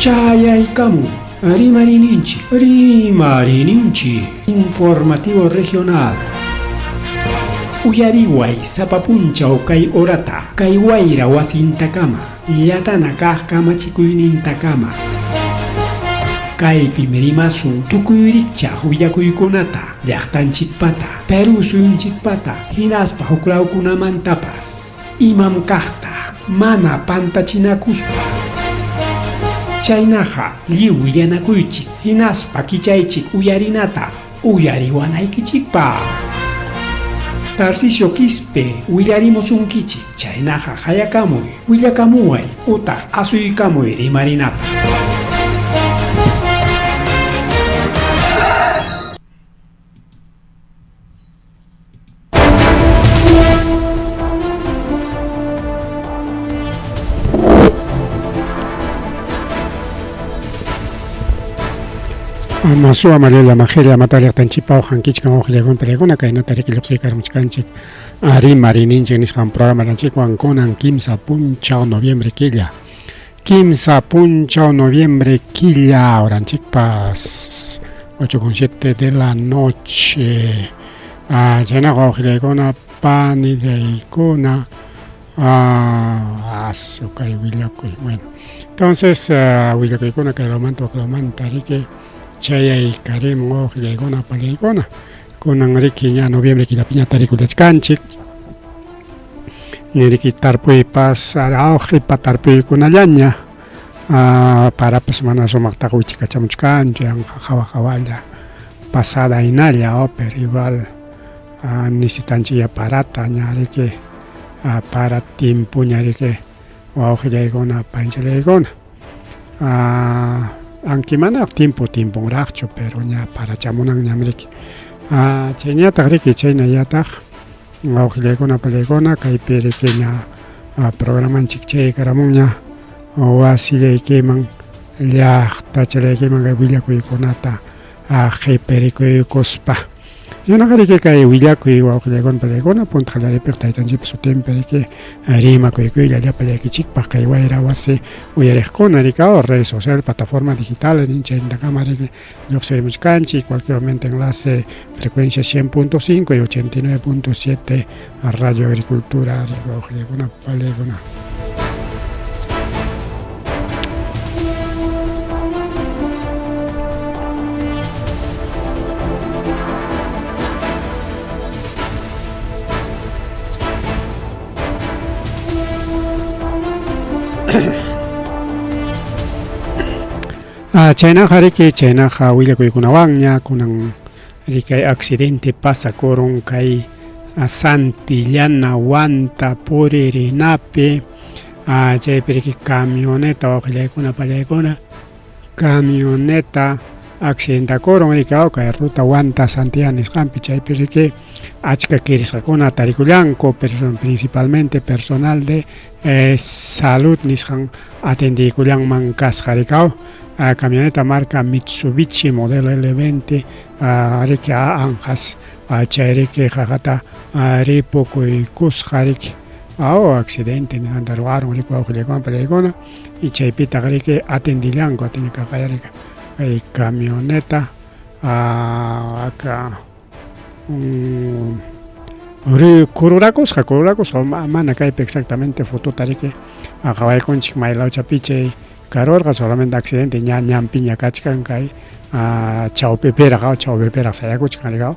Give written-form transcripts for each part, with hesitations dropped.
Chayaykamu, Rimarininchi, informativo regional. Uyariway sapapunchaw kay orata, kay wayra wasintakama, yatana kajkamachikuynintakama. Kaypi mirimasu tukuyricha huyakuykunata, llaqtanchikpata, Perú suyunchikpata, hinaspa huklawkunamantapas, imam kaqta, mana pantachinakuspa. Chaynaqa lliw yanakuychik, hinaspa kichaychik uyarinata, uyariwanaykichikpa. Tarcisio Quispe, willarimusunkichik, chaynaqa hayakamuy, willakamuway, utaq asuykamuy rimarinapa. Masua Malela Majelia Matalia Tanchipao Hankichka Ojilegon Pelegona Kainata Rikiluxi Karmuchkanchik Ari Marininchik Nishan programa Ranchikwan Conan Kimsa Punchao Noviembre Quilla Kimsa Punchao Noviembre Quilla Oranchikpas 8:07 de la noche Llena Ojilegona Pani de Icona Azúcar y Villacuy. Bueno, entonces Villacuicona que lo manta Rique Chaya y Karim Ojilegona Palegona con Enrique ya noviembre que la piña tariculechcanchik Niriki tarpui pasar auge patarpui con alaña para semana somaktakuchi cachamuchcancho jawajawalla pasada inalla pero igual necesitanchi aparata ñariki para tiempo ñariki Ojilegona panchelegona aunque mana tiempo racho pero ya para chamunan ñamriki chayña tagriki chayna yataq Ojilegona Palegona kaypiriki ña programanchik chay karamunña wasillaykiman llaqtachilaykiman kay willakuykunata qhiperikuykuspa yanaqariki kay willakuy Ojilegona Palegona punta qhallariypiq taytanchipis sutinpiriki rimakuykuylla llapallaykichikpaq kay wayra wasi uyariqkuna rikao redes sociales plataformas digitales ninchaynintakama riki lluqsirimuchkanchik cualquier momento enlace frecuencia 100.5 y 89.7 Radio Agricultura Ojilegona Palegona. Chaynaqa riki chaynaqa willakuykunawanña kunan rikay accidente pasakurun kay Santillana Wanta puririnapi chaypi riki camioneta Ojilegona Palegona camioneta accidentakurun rikao kay ruta Wanta Santillana nisqanpi chaypi riki achka kirisqakuna tarikullanku principalmente personal de salud nisqan atendikullanman kasqa rikao camioneta marca Mitsubishi modelo L20 riki anjas chayriki jajata ripukuykusqa riki accidente andaruaron riki Ojilegona Palegona y chaypita riki atendillanku atendikaqayarika kay camioneta acá kururakusqa mana kaypi exactamente fotota riki qhawaykunchik maylawchapi Carorga solamente accidente ñampiña kachkan kay chawpipiraq sayakuchkan rikao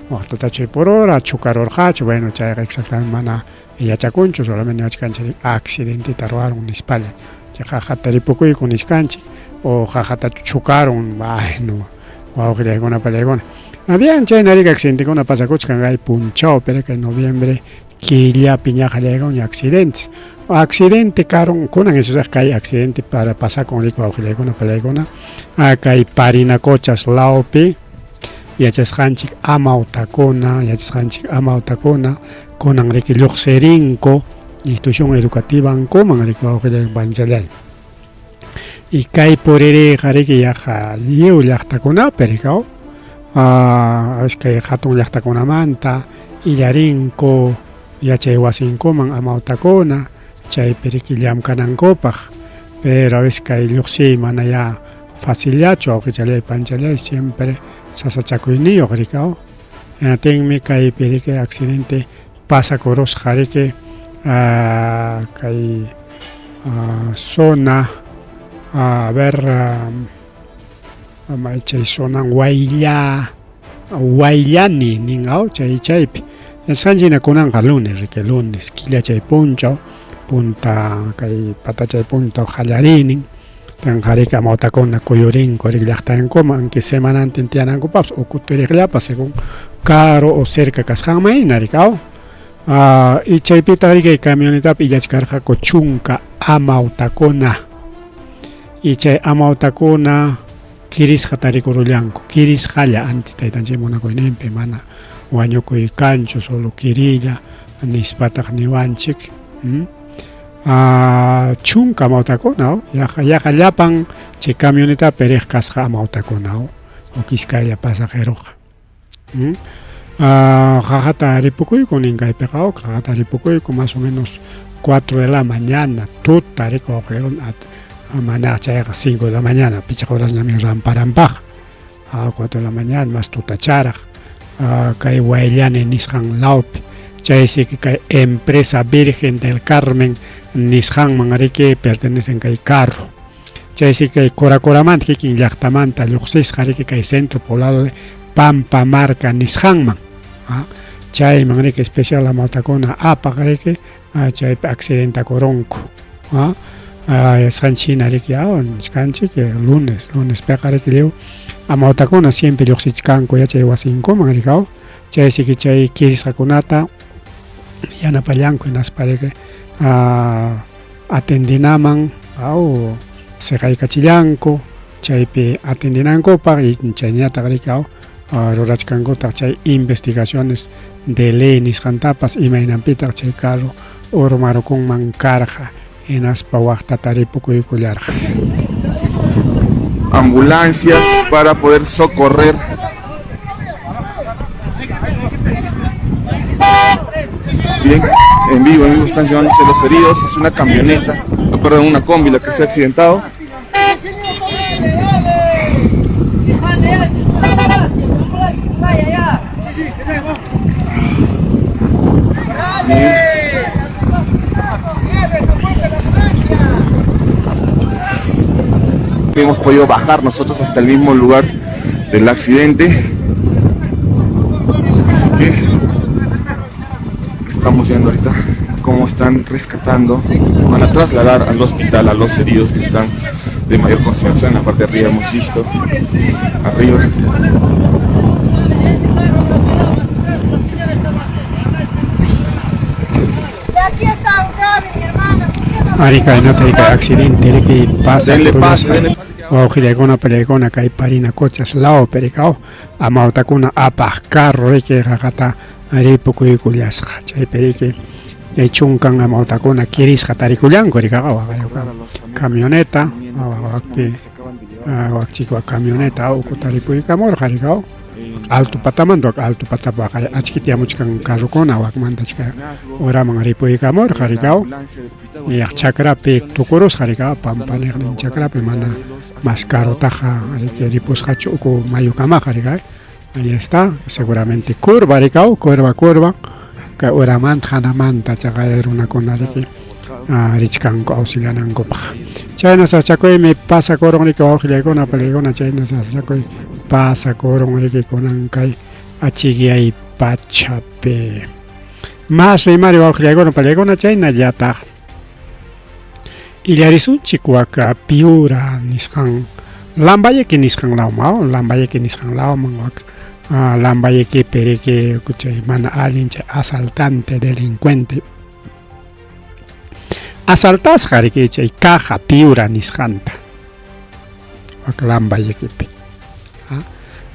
waqtata chay por hora chukarorqachu bueno chayqa exactamente mana yachakunchu solamente niwachkanchik accidentita ruwaron nispalla chay qaqata ripukuyku nishkanchik o qaqata chukaron bueno Ojilegona Palegona bien chayna riki accidentekuna pasakuchkan kay punchawpi kay noviembre killapi ñaqa llaykun accidente karon kunan eso kay accidente para pasar con riki Ojilegona Palegona kay Parinacochas lawpi yachasqanchik amawtakuna kunan riki lluqsirinko institución educativankuman riki Ojilegona Panchalay y kay puririyqa riki yaqa lliw llaqtakunapi rikao kay hatun llaqtakunamanta illarinko yachay wasinkuman amawtakuna chaypi riki llamkanankupaq pero a veces kay lluqsi mana ya facilillachu awqichalay panchalay siempre sasachakuyniyoq rikao tenmi kay pirike accidente pasakurus qariki kay zona a ver chay zonan Wayllani ningaw chaypi sanchina kunanqa lunes killa chay punchaw punta kay patachay punta qallarinin tanqarika mawtakuna kuyurinku rik llaqtankuman anki semanantin tiyanankupas ukuturiqllapas según caro o cerca kasqanmayna rikaw y chaypita rikay camionetapi illachkarqaku chunka amawtakuna y chay amawtakuna kirisqa tarikurullanku kirisqalla antes taytanchik munakuyninpi mana wañukuy kanchu solo kirilla nispataq niwanchik chunka amawtakuna yaqa llapan chay camionetapi riq kasqa amawtakuna ukiskaya pasajeroqa qaqata ripukuyku ninkaypiqa qaqata ripukuyku más o menos 4 de la mañana tuta rikuqirun mana chayqa 5 de la mañana pichaq horas ñami ramparanpaq 4 de la mañana más tutacharaq kay Wayllani nisqan lawpi chaysiki kay empresa Virgen del Carmen nisqanman riki pertenecen kay carro chaysiki kay Coracoramanta kikin llaqtamanta lluqsisqa riki kay centro poblado de Pampa Marca nisqanman chayman riki especial amawtakuna apaq riki chaypi accidentakurunku sanchina riki kanchik lunes peqa riki liw amawtakuna siempre lluqsichkanku chay wasinkuman rikaw chaysiki chay kirisqakunata yanapallanku hinaspa riki atendinaman seqaykachillanku chaypi atendinankupaq y chayñataq rikaw rurachkankutaq chay investigaciones de ley nisqantapas imaynanpitaq chay carro urmarukunman karqa hinaspa waqtata ripukuykullarqa ambulancias para poder socorrer bien en vivo están llevándose los heridos. Es una camioneta, perdón, una combi la que se ha accidentado. Hemos podido bajar nosotros hasta el mismo lugar del accidente, así que estamos viendo ahorita cómo están rescatando, van a trasladar al hospital a los heridos que están de mayor consideración. En la parte de arriba hemos visto, arriba. Aquí está mi hermana. Arika inata accidente riki pasa Denle paso. Ojilegona pelegona kay parina cochas lao pericao amautakuna apaq carro riki qaqata ripukuykullasqa chay periki chunkan amautakuna kirisqa tarikullanku rikaqa camioneta waqchikwa camioneta ukuta ripuykamurqa rikao alto patamando alto patapa achkitiamuchkan carrokuna wakmantachka oraman ripuykamurqa rikao chakrapi tukurusqa rikao pampaliqnin chakrapi mana más caro taja ripusqachu uku mayukamaqa rikao ahí está seguramente curva rikao curva ka oramanta hanamanta chaqay runakuna riki richkanku auxilianankupaq chayna sachakuymi pasakurun riki wawqillaykuna palaykuna chayna sachakuy pasakurun riki kunan kay achikyay pachapi mas rimari wawqillaykuna palaykuna chayna llataq illarisunchik waka Piura nisqan Lambayeque nisqan lawman Lambayeque nisqan lawman waka Lambayeque periki chay mana allin chay asaltante delincuente asaltasqa riki chay caja Piura nisqanta waka Lambayequepi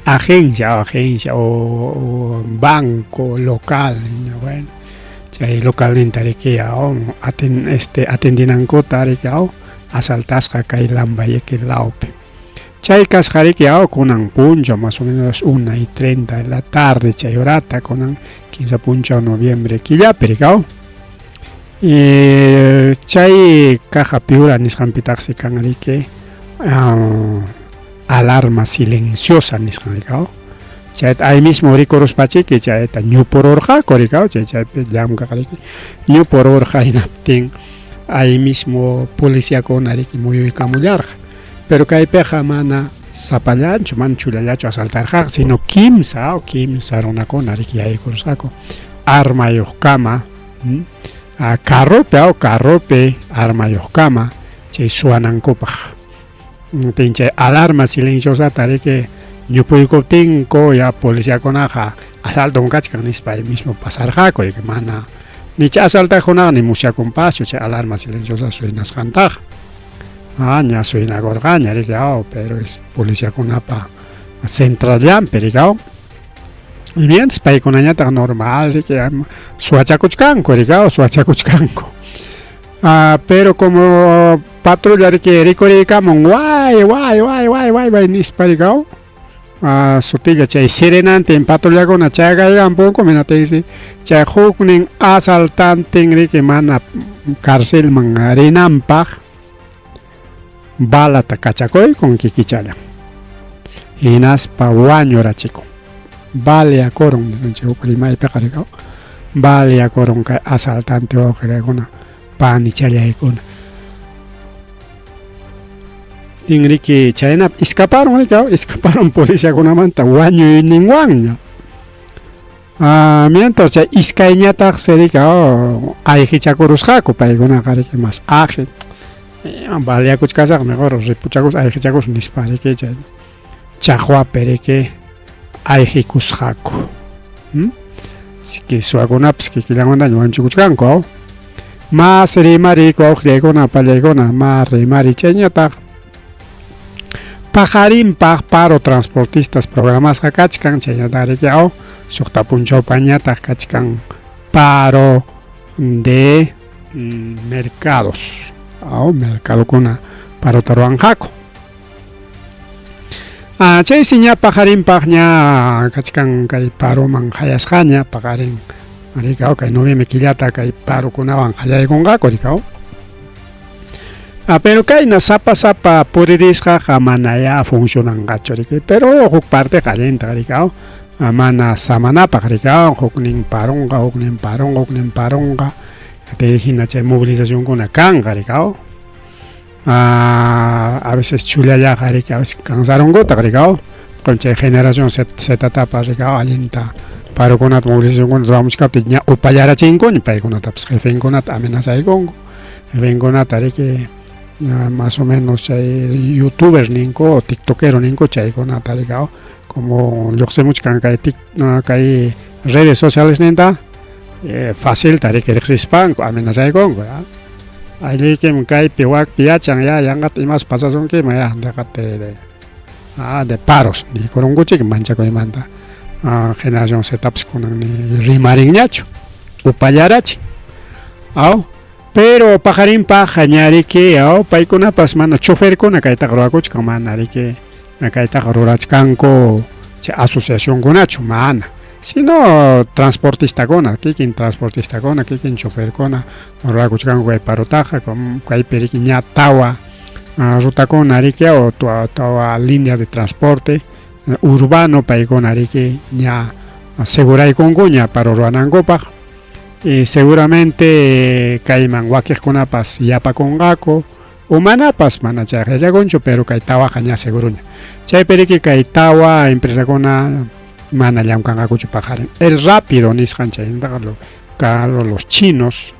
agencia o banco local bueno chay localninta riki atendinankuta riki asaltasqa kay Lambayeque lawpi chay kasqa riki kunan puncha más o menos 1:30 de la tarde chay horata kunan 15 puncha noviembre killapi riki Chay caja piura nisqanpitaqsi kanriki alarma silenciosa nisqanrikao. Chayta ahí mismo rikuruspachiky chayta ñuporurqaku rikao chaypi llamkaqriki ñuporurqa hinaptin ahí mismo policíakuna riki muyuykamullarqa pero kaypiqa mana sapallanchu mana chullallachu asaltarqaqa sino kimsa runakuna riki yaykurusqaku armayuqkama carropi armayuqkama chay suanankupaq chay alarma silenciosata riki ñupuykuptinko ya policíakunaqa asalto kachkan nispa ahí mismo pasarqaku riki mana ni chay asaltakunaqa ni musyakunpaschu chay alarma silenciosa suynasqantaqa ña suynakurqaña riki pero es policíakunapa centrallampi riki y antes paykunañataq normal riki suachakuchkanku riki suachakuchkanku pero como patrulla riki rikuriykamun way nispa riki sutilla chay serenantin patrullakuna chayaqaykanpunku minatinsi chay huknin asaltantin riki mana carcelman rinanpaq balata kachakuyku kikichallan hinaspa wañurachikun baleakurun chay huk rimaypiqa riki baleakurun kay asaltante wawqiraykuna panichalyaykuna riki chayna escaparon policíakunamanta wañuyninwanña mientras chay iskayñataqsi riki ayqichakurusqaku paykunaqa riki mas ágil baleakuchkasaq mejor ripuchakus ayqichakus nispa riki chay chaqwapi riki ayqikusqaku así que suwakunapas kikillamantaña wanchukuchkanku mas rimariyku wawqillaykuna pallaykuna mas rimarichayñataq pajarinpaq paro transportistas programasqa kachkan chayñataq riki sukta punchawpañataq kachkan paro de mercados mercadokuna parota ruwanqaku chaysi ña pajarinpaq ña kachkan kay paroman hayasqaña paqarin riki kay noviembre killata kay parokunawan qallaykunqaku riki pero kayna sapa puririsqaqa mana ya funcionanqachu riki pero huk parte qallintaq riki mana samanapaq riki huknin paronqa hina chay movilizacionkuna kanqa riki a veces chullallaqa riki a veces cansarunkutaq riki chay generación setatapas riki allinta parokunata movilizacionkunata ruramuchkaptin ña upallarachinkuña paykunatapas jefenkunata amenazaykunku jefenkunata riki más o menos chay youtubers ninku o tiktokero ninku chaykunata riki como lluqsimuchkan kay redes sociales ninta fácil riki riqsispanku amenazaykunku aylikim kaypi wakpi yachan yanqata imas pasasunkiman dejate de paros nikurunkuchik manchakuymanta generación zetapas kunan ni rimarinñachu upallarachin pero pajarinpaq ña riki paykunapas mana choferkuna kaytaqa rurakuchkan mana riki kaytaqa rurachkanku chay asociacionkunachu mana sino transportistakuna kikin choferkuna rurakuchkanku kay parotaqa kaypi riki ña tawa rutakuna riki tawa líneas de transporte urbano paykuna riki ña aseguraykunku ña paro ruranankupaq y seguramente kayman wakiqkunapas yapakunqaku o manapas mana chayaqllakunchu pero kay tawaqa ña seguruña chaypi riki kay tawa empresakuna mana llamkanqakuchu pajarin el rápido nisqan chayntaqa los chinos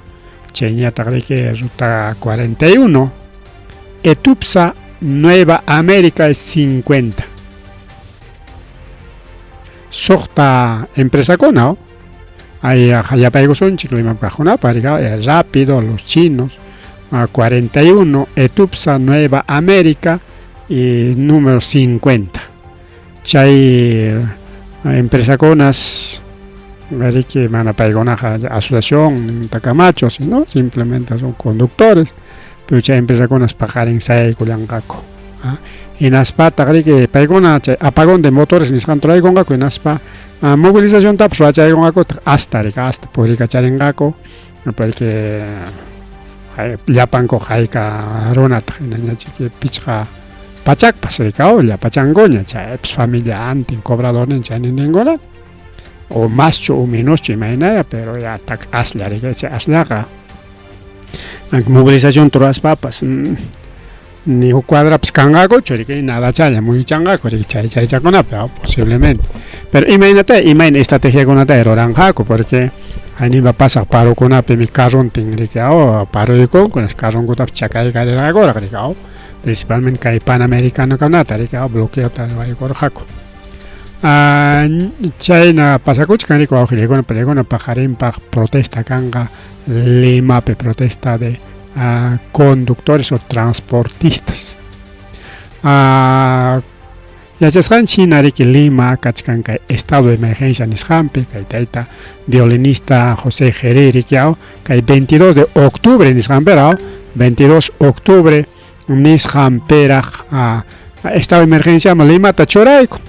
chayñataq riki ruta 41 Etupsa Nueva América es 50 suqta empresakuna ahí yapaykusunchik rimapaqkunapa el rápido los chinos 41 Etupsa Nueva América y número 50 chay empresakunas riki mana paykunaqa asociación takamacho sino simplemente son conductores pero chay empresakunas pajarin sayaykullanqaku hinaspataq riki paykuna chay apagón de motores nisqan turaykunqaku hinaspa movilización tapas ruachaykunqaku hasta purikacharinqaku porque llapanku hayka runata hinañachiki pichqa pachakpas rikao llapachankuña chaypis familia antin cobradornin chay nintinkunata o maschu o menoschu imaynaya pero ya tak aslla rikay chay asllaqa movilización turaspapas ni huk cuadrapis kangakuchu rikay nada chaya muyuchangaku rikay chaychakunapi posiblemente pero imayna estrategiakunata ruranqaku porque haynipa pasaq parukunapi mi carrontin rikay paruykunkunas carronkutapi chakaykarirqakuraq rikay principalmente kay Panamericanokunata rikay bloqueota ruraykurqaku chayna pasakuchkan rikay wawqiykuna pallaykuna pajarinpaq protesta kanqa Limapi protesta de conductores o transportistas yachasqanchik hinariki Lima kachkan kay estado de emergencia nisqanpi kay tayta violinista José Jerez rikay kay 22 de octubre nisqanpiraq 22 octubre nisqanpiraq estado de emergencia Limata churaykun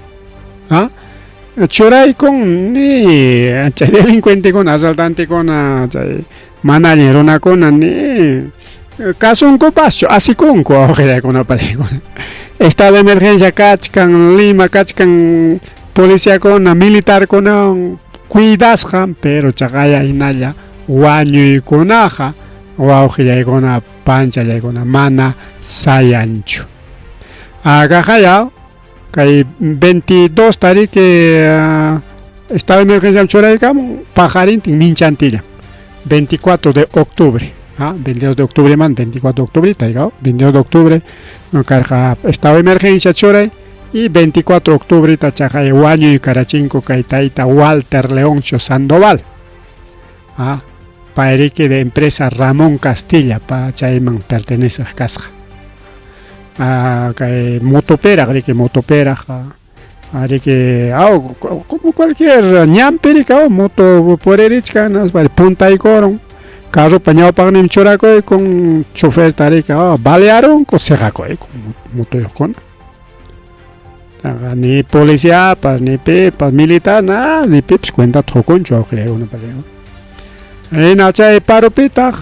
churaykun ni chay delincuentekuna asaltantekuna chay mana allin runakuna ni kasunkupas asikunku awqillaykuna estado de emergencia kachkan Lima kachkan policíakuna militarkuna cuidasqa pero chaqaya hinalla wañuykunaqa wawqillaykuna panchallaykuna mana sayanchu kaqaya kay 22 tariki estado de emergencia churaykamun pajarintin minchantilla 24 de octubre 22 de octubre man 24 de octubre tarika 22 de octubre karqa estado de emergencia churay y 24 de octubre tachaqay wañuy karachinku kay tayta Walter Leoncio Sandoval payriki de empresa Ramón Castilla chayman pertenece kasqa kay motoperaq riki motoperaq riki como cualquier ñampi rika moto puririchkanas puntaykurun carropa ñawpaqnin churakuykun chofer tarika balearunku seqakuyku motoyuqkuna ni policiapas ni pipas militar nada ni pipas cuenta tukunchu awqillaykuna hina chay parupitaq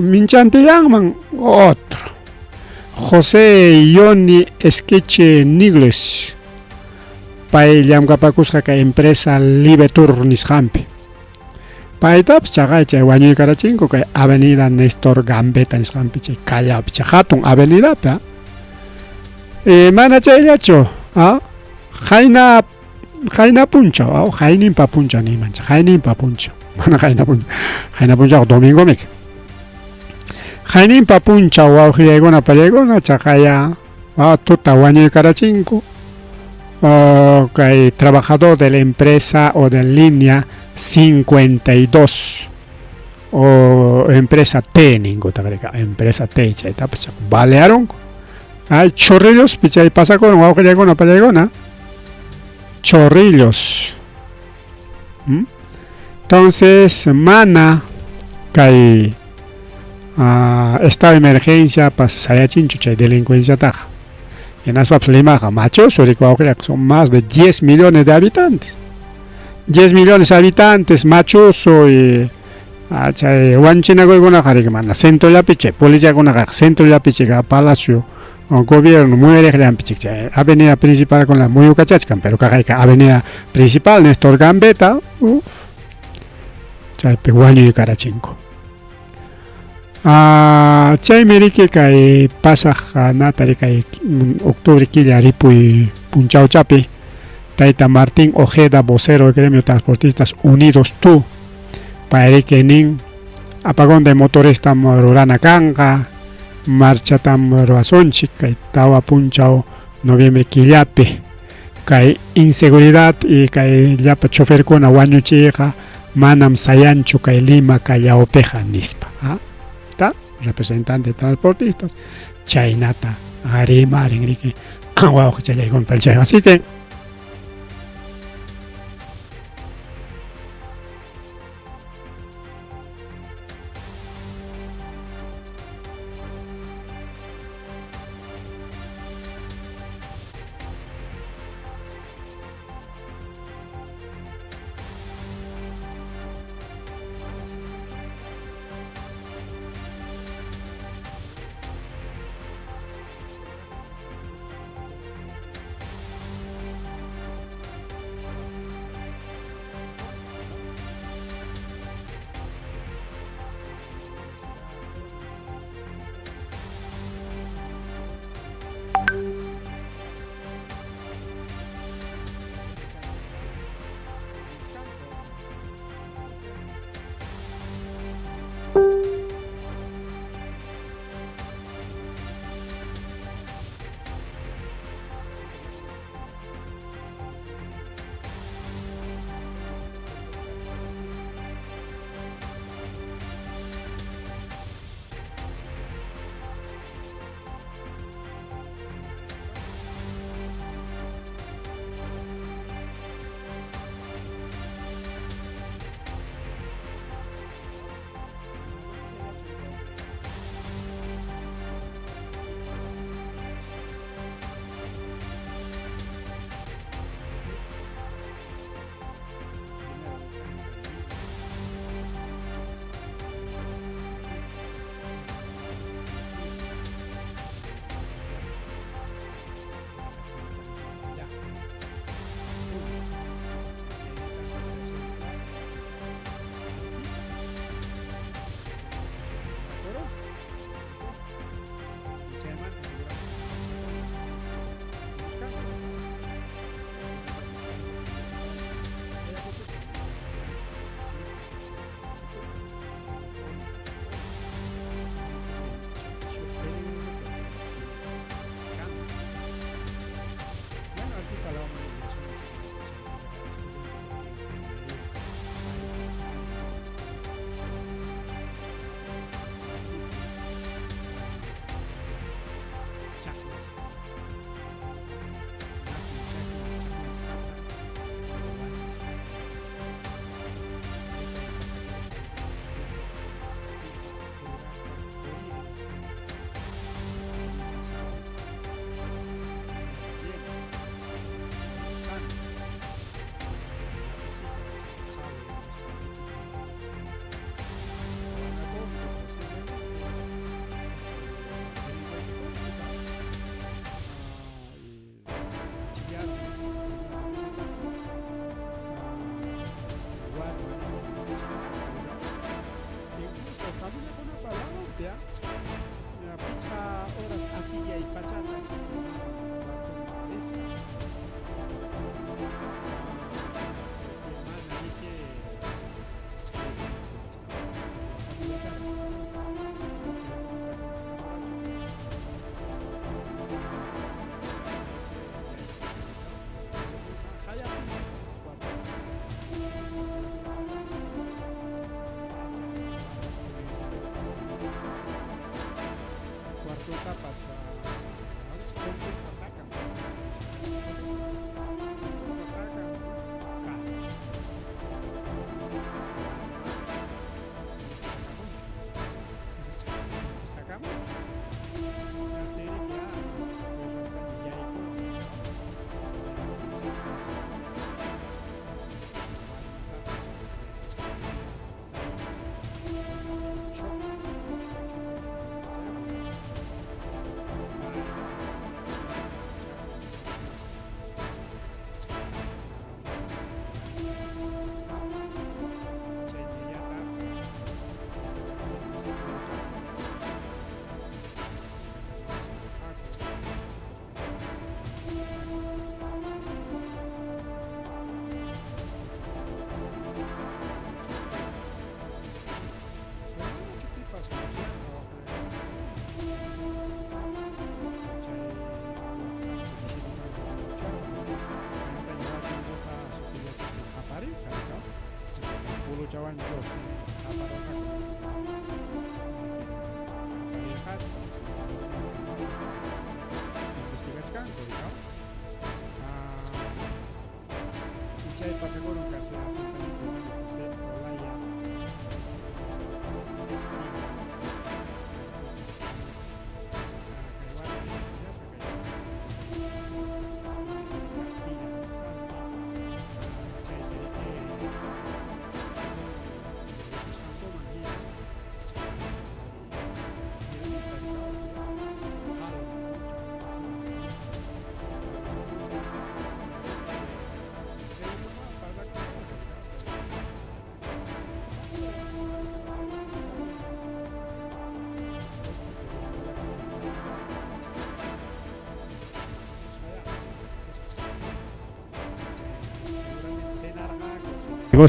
minchantillanman otro José Yoni Esqueche Nigles pay llamkapakusqa kay empresa Libetur nisqanpi paytapas chaqay chay wañuy karachinku kay avenida Néstor Gambetta nisqanpi chay Callapi chay hatun avenidapi mana chayllachu hayna punchaw hayninpa punchaw nimancha hayninpa punchaw mana hayna punchaw domingomik hayninpa punchaw wawqillaykuna pallaykuna chaqaya tuta wañuy karachinku kay trabajador de la empresa o de línea 52 o empresa T ninguta empresa T chaytapas balearunku Chorrillos pichay pasakuna wawqillaykuna pallaykuna Chorrillos entonces mana kay estado de emergencia sayachinchu chay delincuencia taja en aspaps Limaqa machoso rikuwawqillak son más de 10 millones de habitantes 10 millones de habitantes machoso y chay wanchinakuykunaqa riki mana centrollapi chay policiakunaqa centrollapi chay palacio gobierno muy lejos chay avenida principal con la muy ukachachkan pero kaqayqa avenida principal Néstor Gambetta chaypi wañuy karachinku chaymi riki kay pasaq natari kay octubre killa ripuy punchawchapi tayta Martín Ojeda vocero del gremio transportistas unidos tú pay riki nin apagón de motores tam rurana kanqa marcha tam ruwasunchik kay tawa punchaw noviembre killapi kay inseguridad y kay llapa choferkuna wañuchiyqa manam sayanchu kay Lima Callawpiqa nispa representante de transportistas chaynata rimarin riki wawqichallaykunapi panchay así que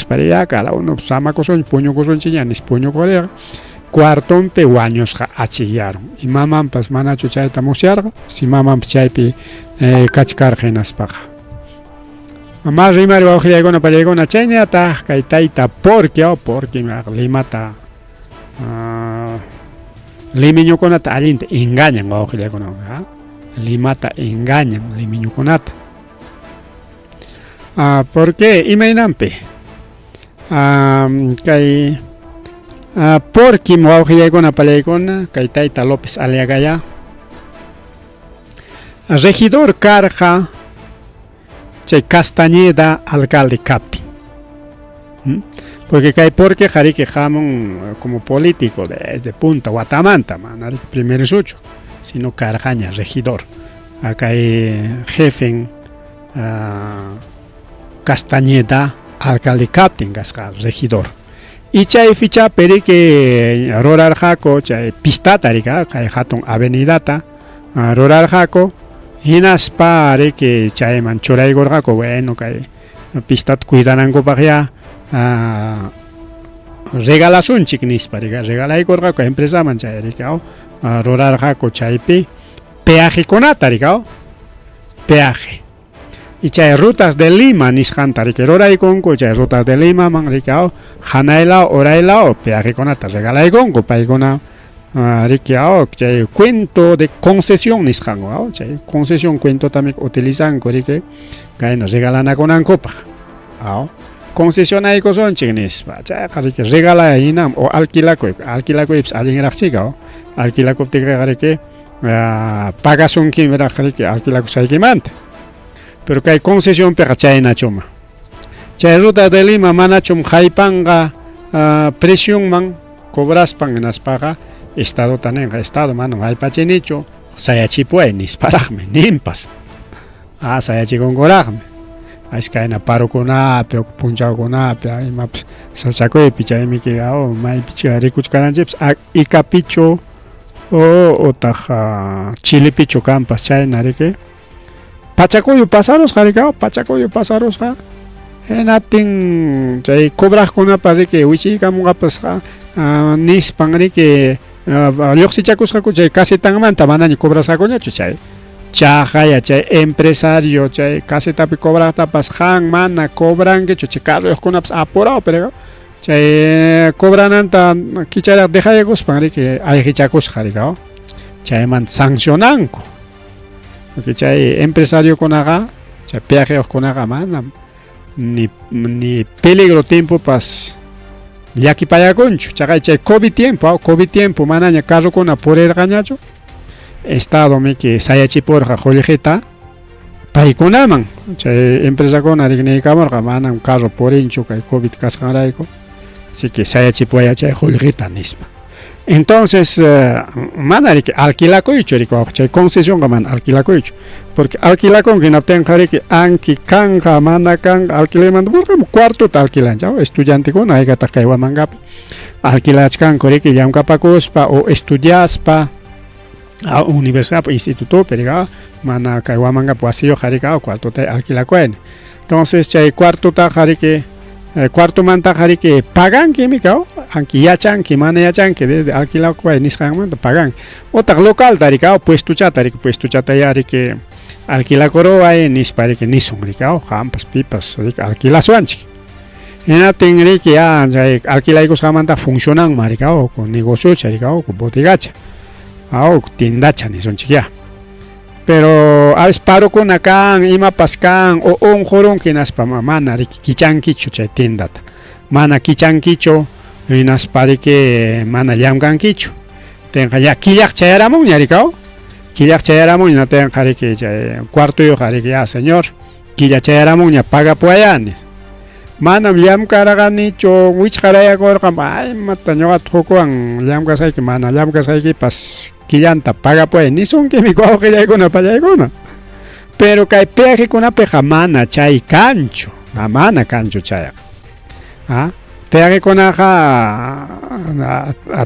para allá, cada uno sama cosa, puño cosa, chiñanis, puño colega, cuartón pehuaños achillaron. Y mamá, pues mana chuchaita musiarga, si mamá chaipi cachcargenas paja. Mamá rimar bajo ya con para llegar una cheña, ta, caitaita, porque me limata. Limiño con ata, alinte, engañan bajo ya con limata, engañan, limiño con ata. ¿Por qué? Imainampe. Porque me voy a con la palegona, Caitaita López Aliagaya. Regidor Carja, Che Castañeda, alcalde Capti. Porque hay porque Jarique Jamón como político desde Punta Guatamanta, man, primero es 8, sino Carjaña, regidor. Acá hay jefe Castañeda, alcalde captain gascal regidor y chay ficha peri que rorar jaco chay pistatarica kay hatun avenidata rorar jaco hinas pare que chay manchoray gorjaco bueno kay pistat cuidanango pagia regalasun chiknis pariga regalay gorjaco empresa manchayrica rorar jaco chaypi peaje conatarica peaje. Y chay rutas de Lima nisjantari que hora y conco chay rutas de Lima manricao hanaila oraila peaje conata regala y conco paigona riqueao chay cuento de concesión nisjango chay concesión cuento también utilizan corrique que nos regalan a conan copa concesión ahí son chignis chay que regala y nam o alquilaco ips alguien era chica alquilaco te que pagas un kimera que alquilaco sai que mante. Pero que hay concesión para chay nachoma. Chay ruta de Lima manachum jaipanga presión man cobras pan en aspaga estado tanen estado mano hay pachenicho sayachi puenis paragme nimpas. Sayachi con goragme. Es que hay na paro con apio punchao con apio hay maps sasaco y picha mi que mai picha ricuch caranchips y capicho o taja chile picho campas chay narike. Pachacoyo pasaros, jaricao, pachacoyo pasaros, natin, chay cobras con una parre que uichi camuga pasja, nis pangri que lioxi chacus chay casi tan manta manani cobras a coña chay. Chajaya, chay empresario, chay casi tapi cobra tapas han mana cobran que chay carlos con aps apurado, pero chay cobran anta kichara deja de gos pangri que hay chacus jaricao, chay man sancionanco. Porque chay empresario con aga, chay peajeos con aga man, ni peligro tiempo pas ya que para concho, chay COVID tiempo, manaña carro con apur el gañacho, estado me que sayachi por jajolijeta, pai con aman, chay empresa con arigne camorga man, un carro por hincho que COVID cascaraico, así que sayachi puede chay jolijeta nisma. Entonces, manari que alquila coicho, rico, chay concesión man alquila coicho, porque alquila con que no tenga que anki kanga manda kanga alquila manda porque cuarto ta alquilan ya estudiante con ahí gata kaiwa mangap alquila kan kore que ya un capacospa o estudiaspa a universidad o instituto pero mana kaiwa manga pues yo jarika cuarto ta alquila coen. Entonces chay cuarto ta jarike cuarto manta jarike pagan que mi cao aunque ya chan que mana ya chan que desde alquila coen ni manta pagan otra local tarika puesto chata ya que alquila coroa nis pare que ni son ricao jampas pipas alquila suanchi en atengri que ya alquila icos jamanta funcionan maricao con negocio charicao con botigacha o tiendacha ni son chiquia pero avisparo con acá ima pascan o un jorón que nas pa mana kichankicho chay tiendata mana kichankicho nas pari que mana llamgankicho tenga ya killak chayaramun yarikao killak chayaramun na ten jari que cuarto yo jari que ya señor killa chayaramun ya paga puayanes mana llam karagani cho wich karaya korka ay matañoga tokuan llam kasay que mana llam kasay que pas killanta paga pues ni son que mi cojo que ya con para allá pero que peaje con una pejamana chay cancho amana cancho chay peaje con a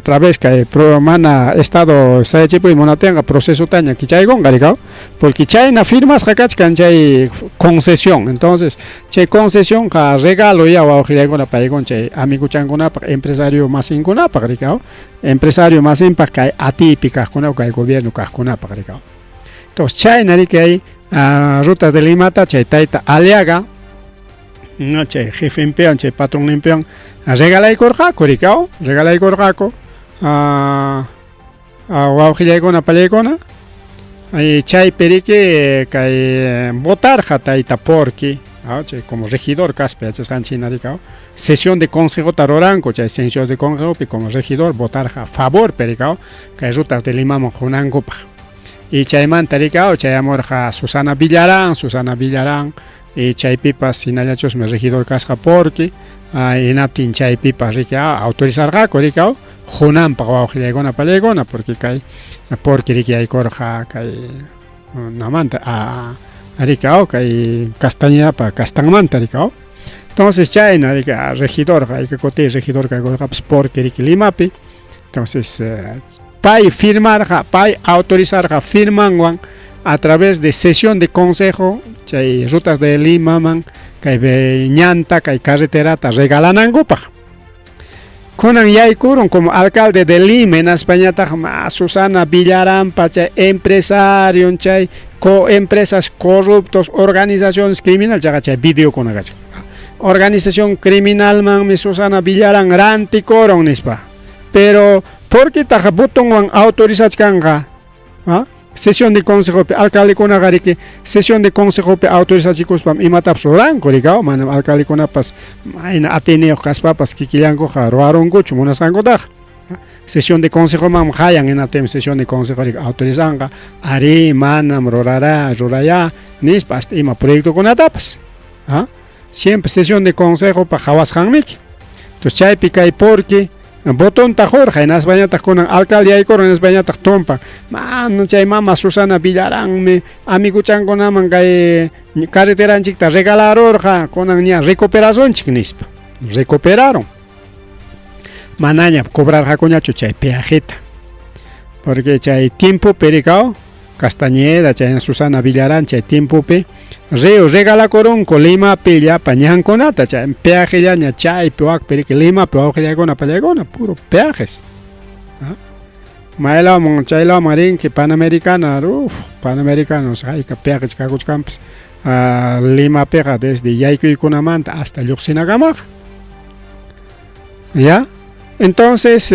través que mana estado se tipo y mona tenga proceso taña que chay con garicao porque chay na firmas hakach can chay concesión entonces chay concesión ka regalo ya o que ya con para con chay amigo changona empresario más ingona para garicao empresario más impacta atípicas con el gobierno cascona para garicao entonces chay nari que hay rutas de Limata chay taita aliaga no chay jefe empeón chay patrón empeón regala y corjaco ricao regala y corjaco guajilla con apallecona y chay perique que votar jataita porque como regidor caspe china ricao sesión de consejo taroranco chay sesión de consejo y como regidor votar a favor pericao que rutas de Lima monjonango y chay manta ricao chay amorja Susana Villarán y chay pipas sinalachos me regidor casca porque en aptin chay pipas rica autorizar gaco ricao junan pa gona palegona porque kai porque rica y corja kai namanta ricao kai castaña pa castanmanta ricao entonces chay na rica regidor hay que cote regidor kai corja porque rica limapi entonces pai firmar pai autorizar firman a través de sesión de consejo chay rutas de Lima man kay ñanta kay carretera ta regalanan gopa konan yay kuron como alcalde de Lima en España ta Susana Villarán pacha empresario chay empresas corruptos organizaciones criminales ya chay video con agacha organización criminal man mi Susana Villarán ranti koron nispa pero porque ta botón wan autorizach kanga sesión de consejo alcalde con agari que sesión de consejo autoriza chicos pam y matap soran coricao man alcalde con pas en Ateneo caspapas que quilango jaroaron gocho monas angoda sesión de consejo mam hayan en atem sesión de consejo autorizanga ari manam roraya nis pas ima proyecto con atapas siempre sesión de consejo pa jawas hanmik entonces chay pica y porque botón ta Jorge en España ta con alcalde y en España ta tompa man chay mama Susana Villarán me amigo chango naman kay carretera chikta regalaron con niya recuperación chiknispa recuperaron manaña cobrar jacoñacho chay peajeta porque chay tiempo pericao Castañeda chay Susana Villarán chay tiempo pe regala coron Colima pilla pañan conata chay peaje ya ña chay peak perique Lima peaje ya con apallegona puro peajes maela mon chayla marín que panamericanos hay que peajes caguch campos Lima pega desde Yaico y Conamanta hasta Yuxinagamag ya entonces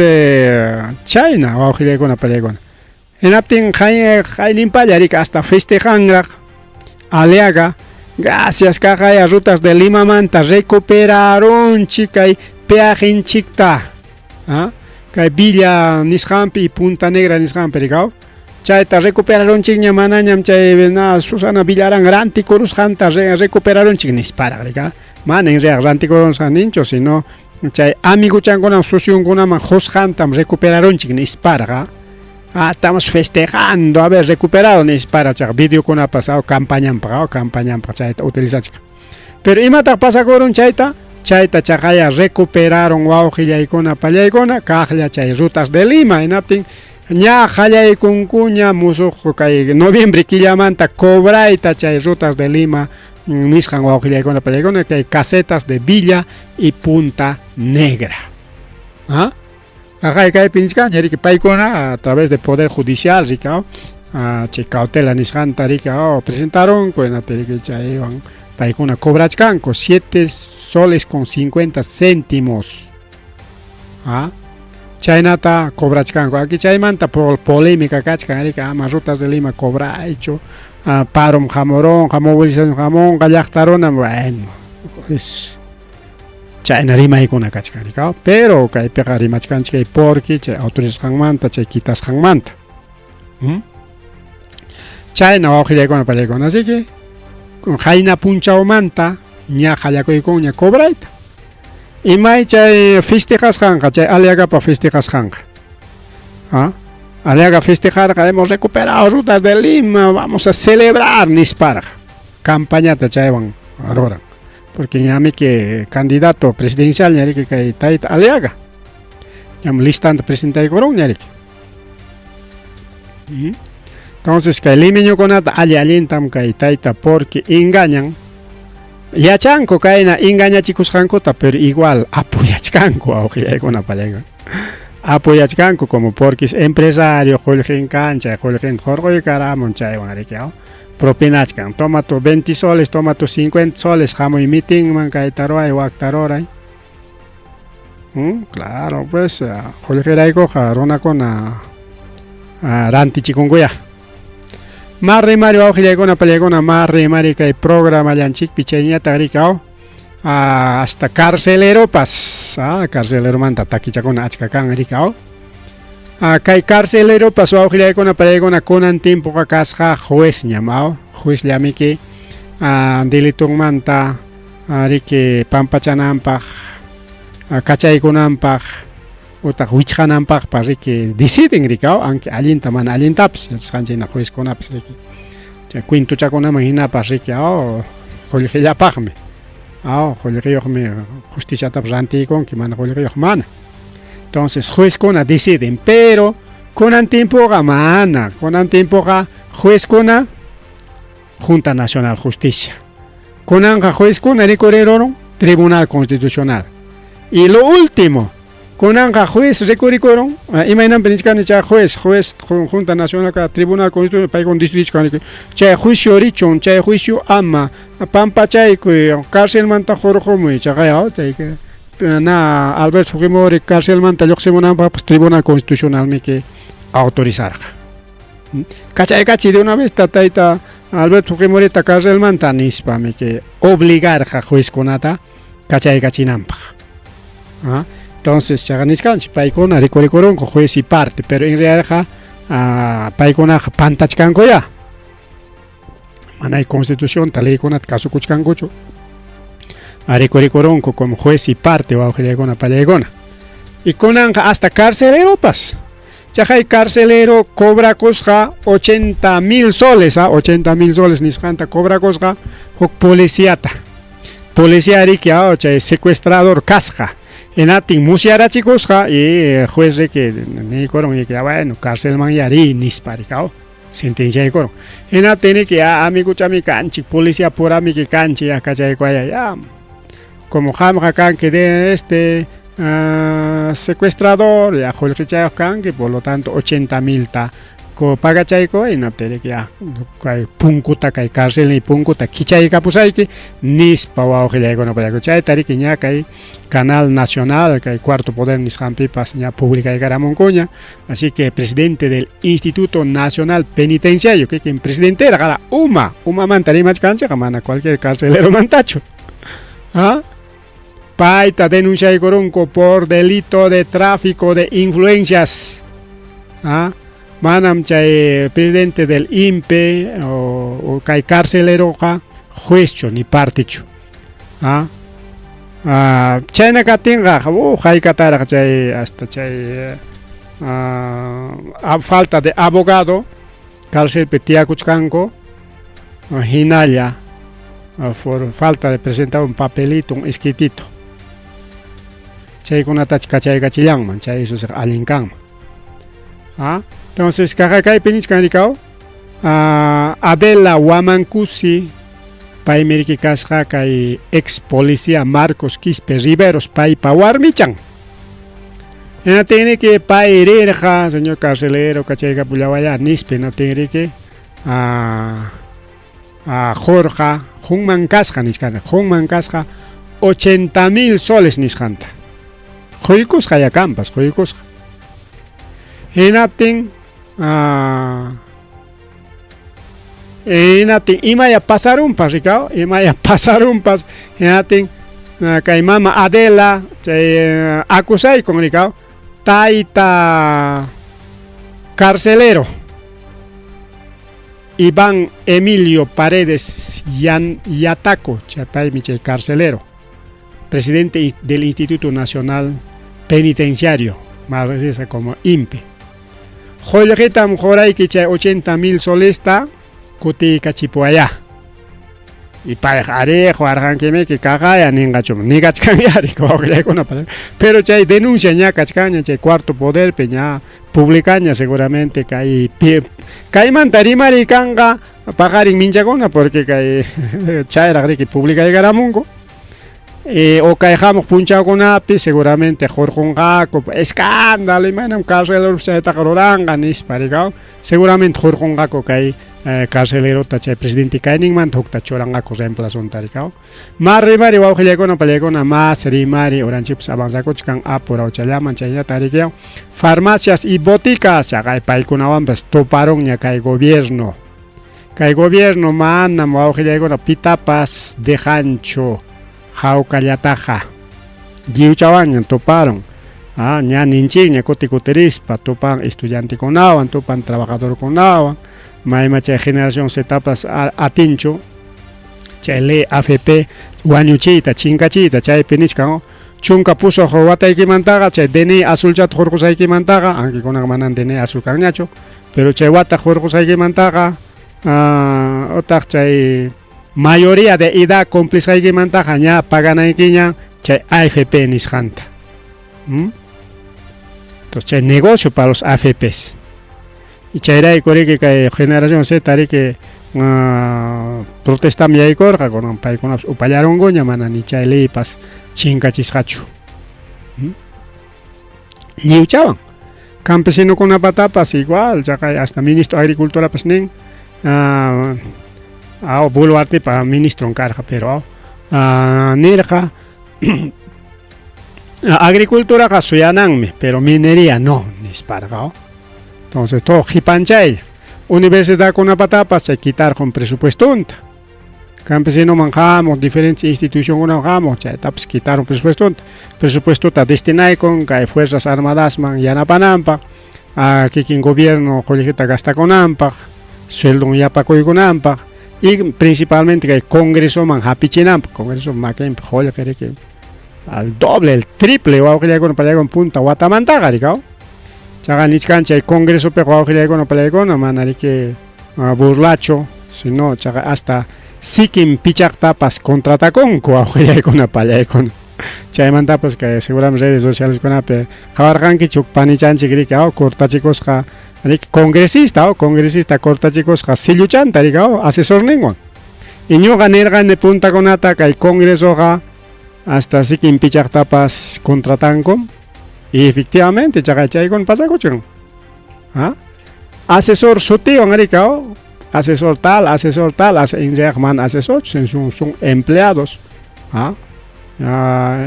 China peaje ya con apallegona en aptin hay limpa yarika hasta festejan Aleaga, gracias caja rutas de Lima Manta recuperaron chica y peaje en chicta, que Villa Nishampi y Punta Negra Nishampi, chaita recuperaron chiña manañam chay Susana Villarán ranti corus janta recuperaron chignis para manen ranti corus nincho sino chay amigo changona susion guna man jos jantam recuperaron chignis para estamos festejando haber recuperado ni para char video con ha pasado campaña para chaita utilizar pero imata pasa con chaita chajaya recuperaron guajilla y con apallegona cajla chay rutas de Lima en aptin ña jaya y con cuña muso kay noviembre killamanta cobraita chay rutas de Lima misjan guajilla y con apallegona que hay casetas de Villa y Punta Negra acá hay pinchcan que paicona a través del poder judicial ricao cautela nisjanta ricao presentaron con la que chayan paicona cobrachcan con 7 soles con 50 céntimos chaynata cobrachkanku aquí chaymanta polémica kachkan rika ama rutas de Lima cobra hecho parom jamoron movilización jamón llaqtaruna bueno es chayna rimaykuna kachkan rika pero kaypiqa rimachkanchik kay porqui chay autorizasqanmanta chay quitasqanmanta chayna wawqillaykuna pallaykuna así que hayna punchawmanta ña qallakuykun ña cobrayta imay chay festejasqanqa chay Aliagapa festejasqanqa Aliaga festejarqa hemos recuperado rutas de Lima vamos a celebrar nisparqa campañata chaywan ruran porque ñami que candidato presidencial ñariki kay tayta Aliaga ñam listanta presentaykurun ñariki entonces kay limeñukunata allintam kay tayta porque engañan yachanku kayna engañachikusqankuta pero igual apoyachkanku awqillaykuna pallayqa apoyachkanku como porque es empresario qullqinkancha qullqin jorqoykaramun chaywan riki propinachkan toma tu 20 soles toma tu 50 soles hamuy meetingman kayta ruray wakta ruray claro pues qullqiraykuqa runakuna rantichikunkuya Marri Mario awqillaykuna pallaykuna marri mari kay programa llanchikpi chayñata rika hasta carceleropas carceleromanta takichakuna achka kan rika kay carceleropas awqillaykuna pallaykuna kunan tiempoqa kasqa juez ñam juez llamiki delitunmanta riki pampachananpaq kachaykunanpaq utaq wichqananpaqpa riki deciden rika aunque allinta mana allintapas yachasqanchikna juezkunapas riki chay cuentuchakunaman hinapas riki qullqillapaqmi qullqiyuqmi justiciatapas rantiykunki mana qullqiyuq mana entonces juezkuna deciden pero kunan tiempoqa mana kunan tiempoqa juezkuna Junta Nacional Justicia kunanqa juezkuna recurrieron Tribunal Constitucional y lo último kunanqa juez recurrieron imaynanpi nichkani chay juez Junta Nacional Tribunal Constitucional paykuna decidichkani chay juicio richun chay juicio ama pampachaykuy cárcelmanta hurqumuy chaqay chay na Alberto Fujimori cárcelmanta lluqsimunanpaqpas Tribunal Constitucionalmi que autorizarqa kachaykachi de una vez tayta Alberto Fujimorita cárcelmanta nispami que obligarqa juezkunata kachaykachinanpaq entonces chaganiskanchik paykuna recurrikurunku juez y parte pero en realidad paykunaqa pantachkankuya manay constitucionta leykunata kasukuchkankuchu recurrikurunku como juez y parte wawqillaykuna pallaykuna y kunanqa hasta carceleropas chay carcelero cobrakusqa 80,000 soles 80,000 soles nisqanta cobrakusqa huk policía riki chay secuestrador kasqa enatin musyarachikusqa y juez riki niykurun y bueno cárcelman yari nispa rika sentenciaykurun enatin riki amiguchami kanchik policía purami que kanchik kachaykuaya como hamqa kanki de secuestrador ya qullqichayuq kanki por lo tanto 80,000 ta pagachayku hinaptiri kay punkuta kay cárcel y punkuta kichaykapusayki nispa wawqillaykuna pallaku chayta riki ña kay canal nacional kay cuarto poder nisqanpipas ña publicaykaramunkuña así que presidente del Instituto Nacional Penitenciario kikin presidentera qara umamanta rimachkanchikqa mana cualquier carcelero mantachu Paita denunciaykurunku por delito de tráfico de influencias manam chay presidente del INPE o kay carceleroqa juezchu ni partichu chayna katinqa haykataraqa chay hasta chay falta de abogado cárcelpi tiyakuchkanku hinalla por falta de presentar un papelito un escritito chaykunata kachaykachillanman chay eso allinkanman entonces kaqaypi nichkanrikaw Adela Huamancusi paymi riki kasqa kay ex policía Marcos Quispe Riveros paypa warmichan enatin riki pay rirqa señor carcelero kachaykapullawaya nispi natin riki Jorge Junman kasqa nichkana Junman kasqa 80,000 soles nisqanta quykusqa yakampas quykusqa Hinatin imaya pasarumpas rikao, imaya pasarumpas hinatin kay mama Adela chay akusay con rikao taita carcelero Iván Emilio Paredes Yataco, chataymi chay carcelero, presidente del Instituto Nacional Penitenciario, más reconocido como INPE. Joyretam jorayki chay 80,000 solesta kuti kachipuaya. Y para arejo arranqueme que cagaya ningachum ningachkanyari con pero chay denuncia ña kachkaña chay cuarto poder peña publicaña seguramente kay mantarimari kanga pagarin minchagona porque kay chay que publica de garamungo o caejamos punchagonapi seguramente jorjongaco escándalo y manam carcelero chay tacaroranga nis parigao seguramente jorjongaco kay carcelero tacha presidente kaining man hokta choranga ko reemplazon tarikao mari waujilegona palegona más rimari oranchips avanzako chkan apura ochalaman chaya tarikao farmacias y boticas ya paikunawan pues toparon ya kay gobierno manam waujilegona pitapas de hancho jaucallataja giuchawan toparon ña ninchi ña kotikuterispa topan estudiante konawan topan trabajador konawan Maima chay generación etapas atincho chay ley AFP wañuchita chinkachita chay penichka chunka puso jowatayki mantaga chay DNI azul chat jorqusayki mantaga aunque con manan DNI azul kanñacho pero chay wata jorqusayki mantaga otak chay mayoría de edad cumplishayki mantaga ña paganaykiña chay AFP nishanta entonces chay negocio para los AFPs y chayray koriki kay generación Z que protesta mi aykorqa con paykunapas upallarongoña mana ni chay leypas chinkachisqachu lliwchawan campesino kunapatapas igual chaqay hasta ministro de agricultura pas nin Boluartepa ministro karqa pero nirqa agricultura qa suyananmi pero minería no nisparqa entonces todo hipanchay universidad con apatapas se quitar con presupuesto campesino manjamos diferentes instituciones manjamos ya taps quitaron presupuesto ta destinado con que fuerzas armadas man yanapanampa aquí quien gobierno colegita gasta con ampa sueldo ya pa con ampa y principalmente que el congreso man hapichinampa congreso maken joya que al doble el triple o que con para con punta guatamantaga ricao chagan nichkancha el congreso pero con palegona manari que burlacho sino chaga hasta sikin pichak tapas contratacon ko con palegona chay mantapas que seguramente redes sociales con ape jabarganki chuk panichanchi grike cortachicos ja congresista cortachicos ja siluchanta rigao asesor ninguno y no ganergan de punta con ataca el congreso ja hasta sikin pichak tapas contratancon y efectivamente chay con pasacochon asesor sutio angaricao asesor tal en asesor son empleados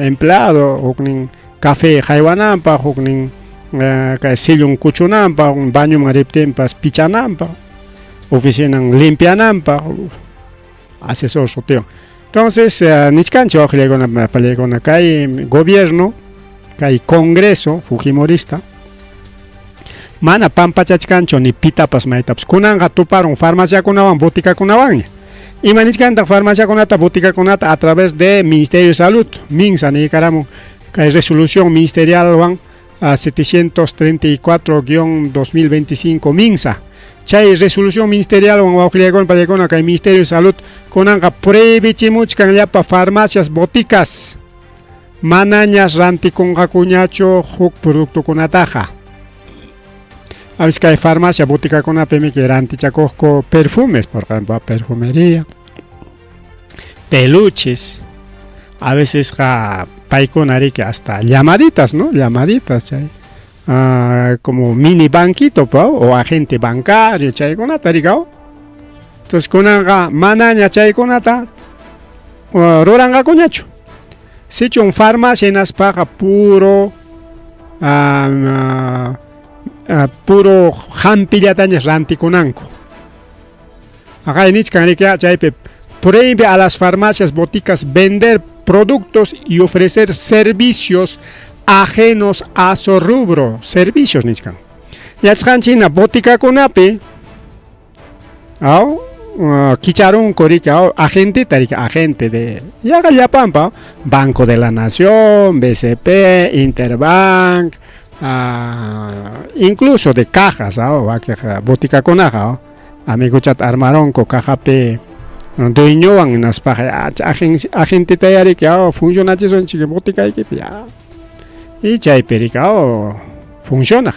empleado huknin café haywanampa huknin silun kuchunampa baño mariptempas pichanampa oficina limpianampa asesor sutio entonces nichkancho palegona kay gobierno kay congreso fujimorista mana pampachachkancho ni pitapas maitapas kunanga tuparon farmacia kunawan botica kunawan y manichkanta farmacia kunata botica kunata a través de Ministerio de Salud minsa ni karamu kay resolución ministerial wan 734-2025 minsa chay resolución ministerial wan wawqillaykunawan pallaykuna kay Ministerio de Salud kunanga prohibichimuchkan llapa farmacias boticas manañas rantikunqakuñachu huk productokunataqa a veces hay farmacia botica con APM que rantichacoco perfumes por ejemplo perfumería peluches a veces paiconari que hasta llamaditas chay como mini banquito o agente bancario chay con atarigao entonces con manaña chay con ata roranga coñacho si un farmacia en aspaja puro puro jampillatañas rantikunanku. Acá en Ichkanrikia, chaype prohíbe a las farmacias boticas vender productos y ofrecer servicios ajenos a su rubro. Servicios, Nichkan. Yachkanchina botica kunapi, Kicharon Coricao, agente de Yagayapampa, Banco de la Nación, BCP, Interbank, incluso de cajas, botica con aja, amigo chat armaron con caja P, dueño en las pajas, agente tayari que funciona, son chique botica y chay pericao funciona.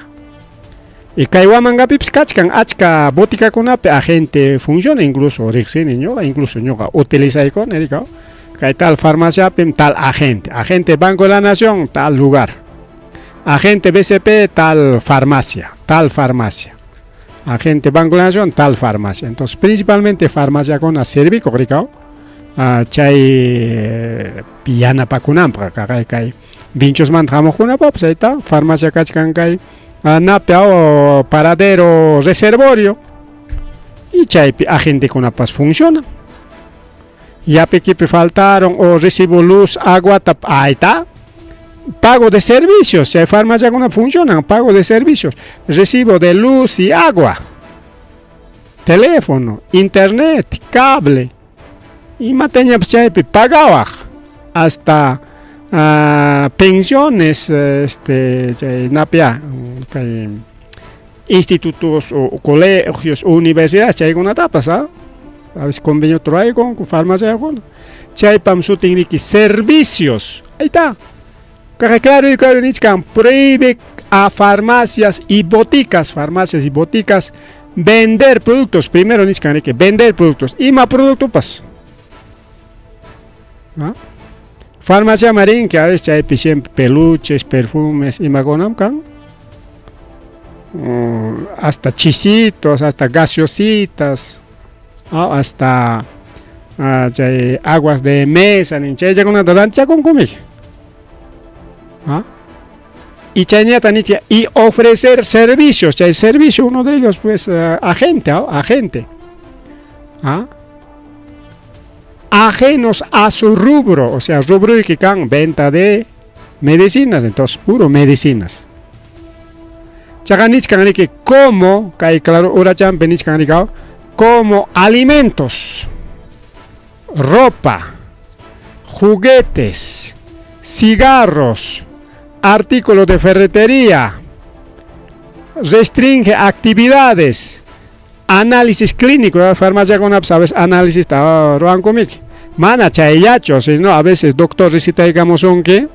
Y kaiwamanga pips kachkan achka botica kunape agente funciona incluso rixini incluso ñoqa utiliza con erika kay tal farmacia pim tal agente Banco de la Nación tal lugar, agente BCP tal farmacia, agente Banco de la Nación tal farmacia. Entonces principalmente farmacia con servicio ricao chay pillana pa kunampa kay vinchos manjamos kunapa pues ahí está farmacia kachkan kay napeao paradero reservorio y chaypi agente con apas funciona. Ya que faltaron o recibo luz, agua, ahí está. Pago de servicios, si hay farmacia que no funcionan, pago de servicios, recibo de luz y agua, teléfono, internet, cable y materia chaypi pagaba hasta pensiones, napia, institutos o colegios o universidades, chay con etapas, a veces convenio trae con farmacia con chay pam su técnica servicios, ahí está. Claro, Nichkan prohíbe a farmacias y boticas vender productos. Primero Nichkan hay que vender productos y más productos pas. Farmacia marín que a veces hay siempre peluches, perfumes y magonamkan. Hasta chisitos, hasta gaseositas, hasta aguas de mesa, ni chay con una dolancha con comida. Y chañatanitia y ofrecer servicios, chay servicio uno de ellos pues agente. Ajenos a su rubro, o sea, rubro y que can venta de medicinas, entonces puro medicinas. Chaganich que como, que claro, urachan benich como alimentos, ropa, juguetes, cigarros, artículos de ferretería, restringe actividades, análisis clínico, la farmacia con sabes análisis está roan conmigo. Mana chayacho, si no a veces doctor recita digamos son que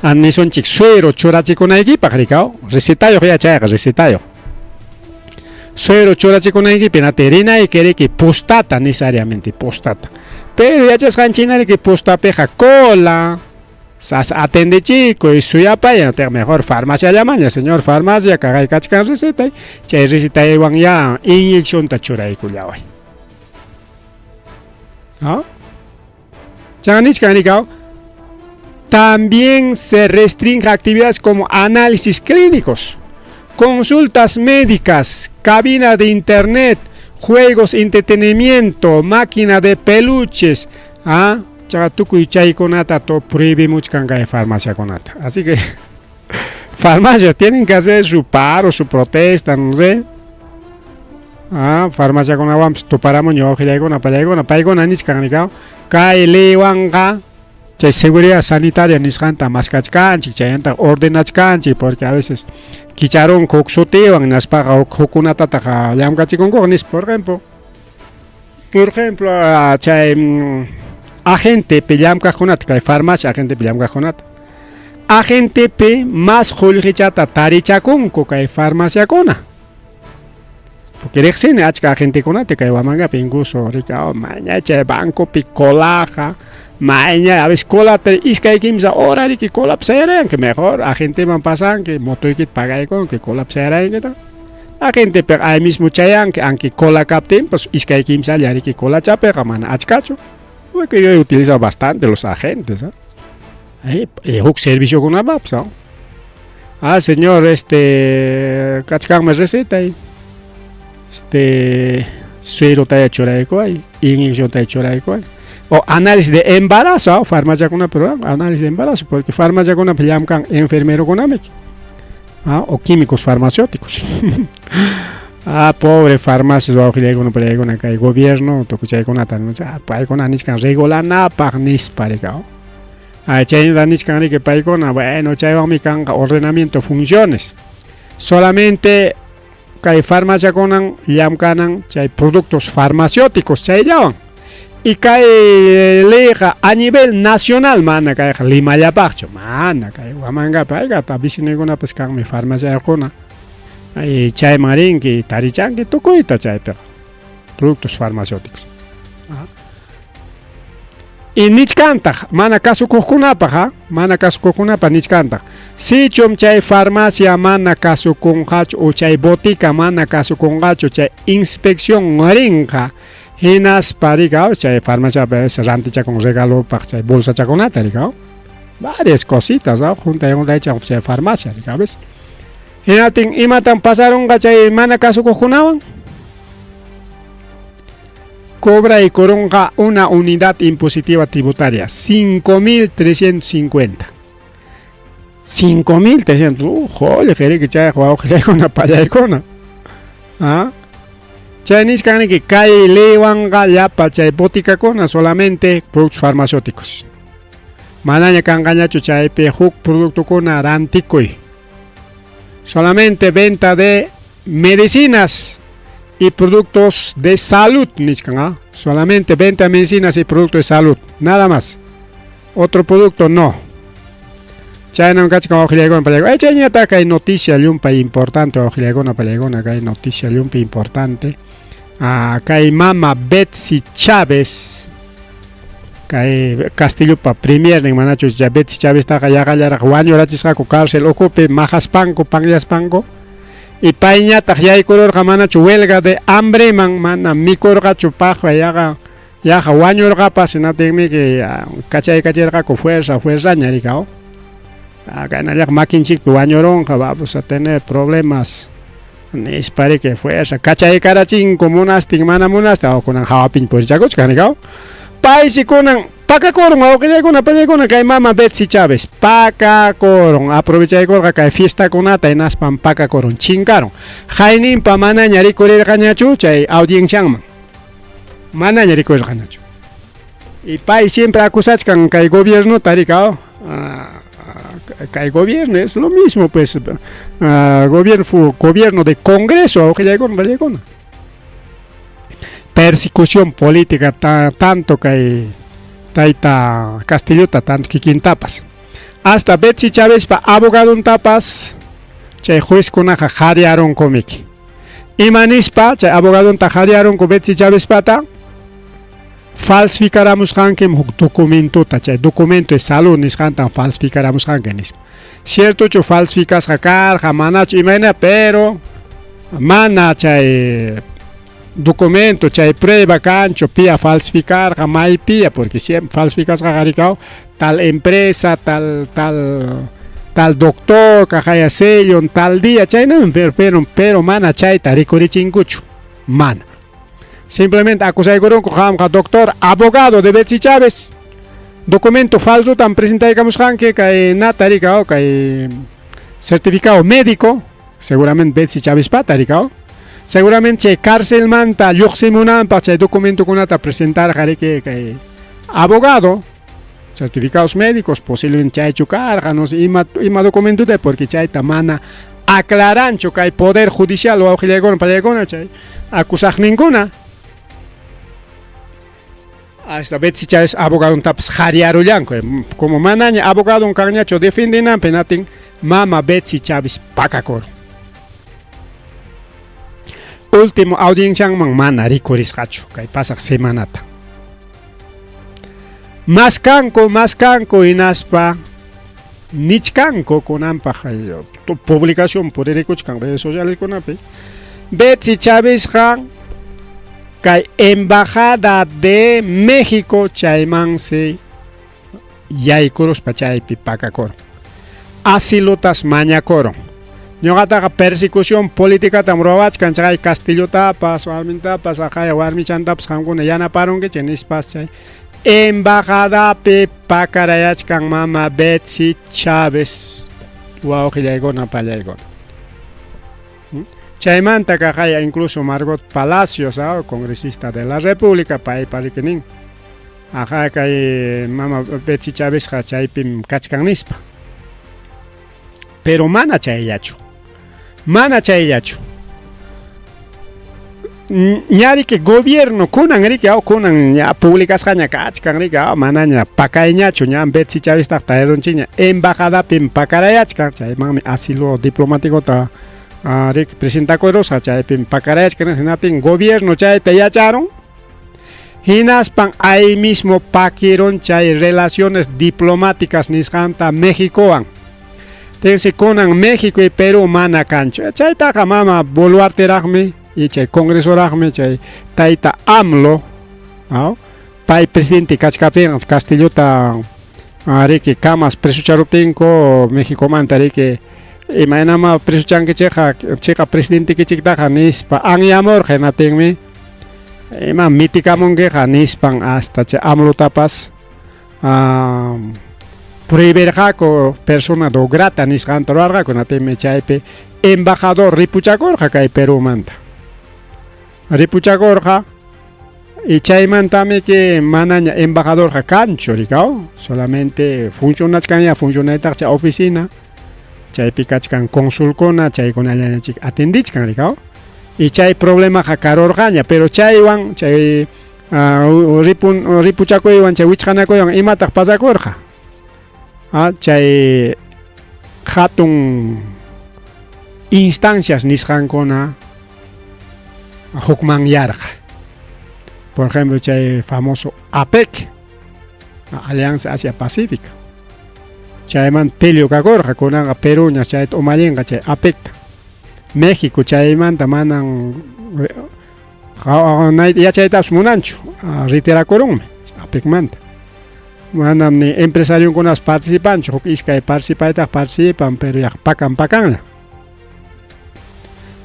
ni son chic suero chorachi con equipa cricao, recitayo ya chayaga recitayo. Suero chorachi con equipa na terina y quiere que postata necesariamente postata. Pero ya es canchina que posta peja cola. Sas atende chico y suya paya mejor farmacia llamaña señor farmacia cagay cachcan receta y chay receta iwan ya inyección tachuray kullaway. Chanich canicao también se restringe actividades como análisis clínicos, consultas médicas, cabina de internet, juegos, entretenimiento, máquina de peluches, Chagatuku y chay conata to prohíbe mucho canga de farmacia conata. Así que farmacias tienen que hacer su paro, su protesta, no sé. Farmacia con agua, tu paramoño, ojilagona, payagona, paigona, nichkanicao, kailewanga, chay seguridad sanitaria, niscanta, mascachcanchi, chayanta, ordenachcanchi, porque a veces kicharon coxotean, naspaga o coconata, taja, yamcachi con cognis, por ejemplo, chay. Agente pillam cajonat, que farmacia agente pillam cajonat. Agente P más julgichata tarichakunko que farmacia cona. Porque rexene achka agente conate que wamanga pinguso rica maña che banco picolaja maña a veces colate iska kimsa hora que colapsera que mejor agente man pasan que motoikit pagai con que colapsera que ta. Agente per ahí mismo chayan que aunque cola capten pues iska kimsa yari que cola chape man achkacho. Que yo he utilizado bastante los agentes, servicio con una map, Señor, cachcame receta y suero ta hecho la eco ahí, inyección ta hecho la eco ahí. O análisis de embarazo, farmacia con una programa, análisis de embarazo, porque farmacia con una llaman enfermero con ameki. O químicos farmacéuticos. Pobre farmacia, o que con una que el gobierno, tocuchay con atan, para con anis can regular na pagnis para cao. Chay danis can que para con, bueno, chay va mi can ordenamiento funciones. Solamente que farmacia con llaman chay productos farmacéuticos, chay llaman. Y que leja a nivel nacional, mana que Lima ya pacho, mana que guamanga paiga, tabisino con una pesca mi farmacia con y chay marín que tarichan que tocoita chay productos farmacéuticos. Y nichkanta, mana caso coconapa, mana caso coconapa nichkanta. Si chum chay farmacia mana caso con hacho o chay botica mana caso con hacho chay inspección marinja. Hinas parigao, chay farmacia ranticha con regalo para chay bolsa chaconata, digao. Varias cositas, ¿no? Junta con la chay farmacia, ¿sabes? Hinatin imatan pasaron chay mana caso cojunaban. Cobra y coronga una unidad impositiva tributaria, 5.350. 5.300, joder, que chay jugado con una payacona. Chinese can que cae lewanga ya para botica con solamente productos farmacéuticos. Manaña cangaña chuchay pehuk producto con aranticoy. Solamente venta de medicinas y productos de salud, solamente venta de medicinas y productos de salud, nada más. Otro producto no. China un cacho con palegona. China ataca hay noticia lumpa importante o palegona que hay noticia lumpa importante. Acá hay mama Betsy Chávez, que hay Castillo para premier en manacho ya Betsy Chávez está allá guaño la chisca con cárcel ocupe majas panco pangias panco y paña tajya y color manacho huelga de hambre mana mi corga chupajo allá ya guaño el gapa senate que cachay con fuerza ñaricao. Acá en el maquinchic guañorón vamos a tener problemas. Es para que fuerza, cachay carachín como unas tingmana monasta o con un jawapin por chacos, canicao. Paisi con un paca coron, o que con una pelea con que hay mama Betsy Chávez, paca coron, aprovecha de corga que hay fiesta con ata en aspan paca coron, chingaron. Jainin pa mana ñari correr cañachu, chay audiencia man. Mana ñari correr cañachu. Y pai siempre acusach que el gobierno taricao. Que el gobierno es lo mismo, pues gobierno de Congreso, persecución política tanto que hay taita Castillota, tanto que quien tapas. Hasta Betsy Chávez pa abogado un tapas, chay juez con aja jariaron comic. Y manispa, chay abogado un tajariaron con Betsy Chávez pata. Falsificaramos hankem documento tacha documento de salud nis hantan falsificaramos hankenis cierto cho falsificas hakar hamanach imena pero mana chay documento chay prueba cancho pia falsificar hamai pia porque siempre falsificas hakaricao tal empresa tal doctor kahaya sello tal día chay no pero mana chay taricurichinguchu mana. Simplemente acusé con doctor, abogado de Betsy Chávez. Documento falso tan presentado que hay nataricao, que hay certificado médico, seguramente Betsy Chávez pataricao. Seguramente cárcel manta, yuximunan para documento con nata presentar que hay abogado, certificados médicos, posiblemente hay chucar, no sé, ima documento de porque chay tamana aclaran que hay poder judicial o auxiliar para chay acusar ninguna. Hasta Betsy Chávez abogado un taps jariaro yanco como manaña abogado un carñacho defendinan penatin mama Betsy Chávez pacacor. Último audiencia mana ricoris hacho que pasa semanata. Más canco inaspa nichcanco con ampa publicación por el redes sociales con ape. Betsy Chávez que embajada de México chaymanse yaykuros pachay pipacacor. asilutas mañacoron. Ñoqataqa persecución política tamruawachkan chay Castillotapas, warmintapas, akaya warmichantapas qamkuna yanaparonkichik nispas chay embajadapi pakarayachkan mama Betsy Chávez wawqillaykuna pallaykuna. Chaymanta kaya incluso Margot Palacios, congresista de la República, pay parikinin. Ajá, kay mama Betsy Chávez chaypim kachkan nispa. Pero mana chayllachu. Ñari que gobierno kunan riki kunan ya publicasqaña kachkan riki manaña pakayñachu ña Betsy Chávez taqtarirunchiña embajada pim pakarayachkan chaymanmi asilo diplomático ta riki presentakurusqa chaypim pakarayachkan hinatin gobierno chayta yacharon hinaspan ahí mismo pakiron chay relaciones diplomáticas nisqanta Méxicowan. Tensi kunan México y Perú mana kanchu. Chaytaqa mama Boluarteraqmi y chay congresoraqmi chay tayta AMLO, pay presidente kachkapin Castillota riki kamas presucharuptinko México manta riki imaynama presuchankichikqa presidente kichiktaqa nispa anyamor hinatinmi ima mitikamunkiqa nispan hasta chay AMLOtapas prohibirqaku persona do grata nisqanta ruwarqaku natimi chaypi embajador ripuchakurqa kay Perú manta ripuchakurqa y chaymantami que manaña embajadorqa kanchu rikaw solamente funcionaytaq chay oficina chaypi kachkan consulkuna chaykunallañachik atendichkan rikaw y chay problemaqa karurqaña pero chaywan chay ripuchakuywan chay wichqanakuywan imataq pasakurqa chay hatun instancias nisqankuna hukman yarqa. Por ejemplo, chay famoso APEC, Alianza Asia Pacífica. Chayman peleokakurqa kunanqa Peruña chayta umallinqa chay APEC. México chaymanta manan yachaytapas munanchu ritirakurunmi APEC manta. Manam ni empresarios participanchu, huk iskay participan, pero ya pakanla.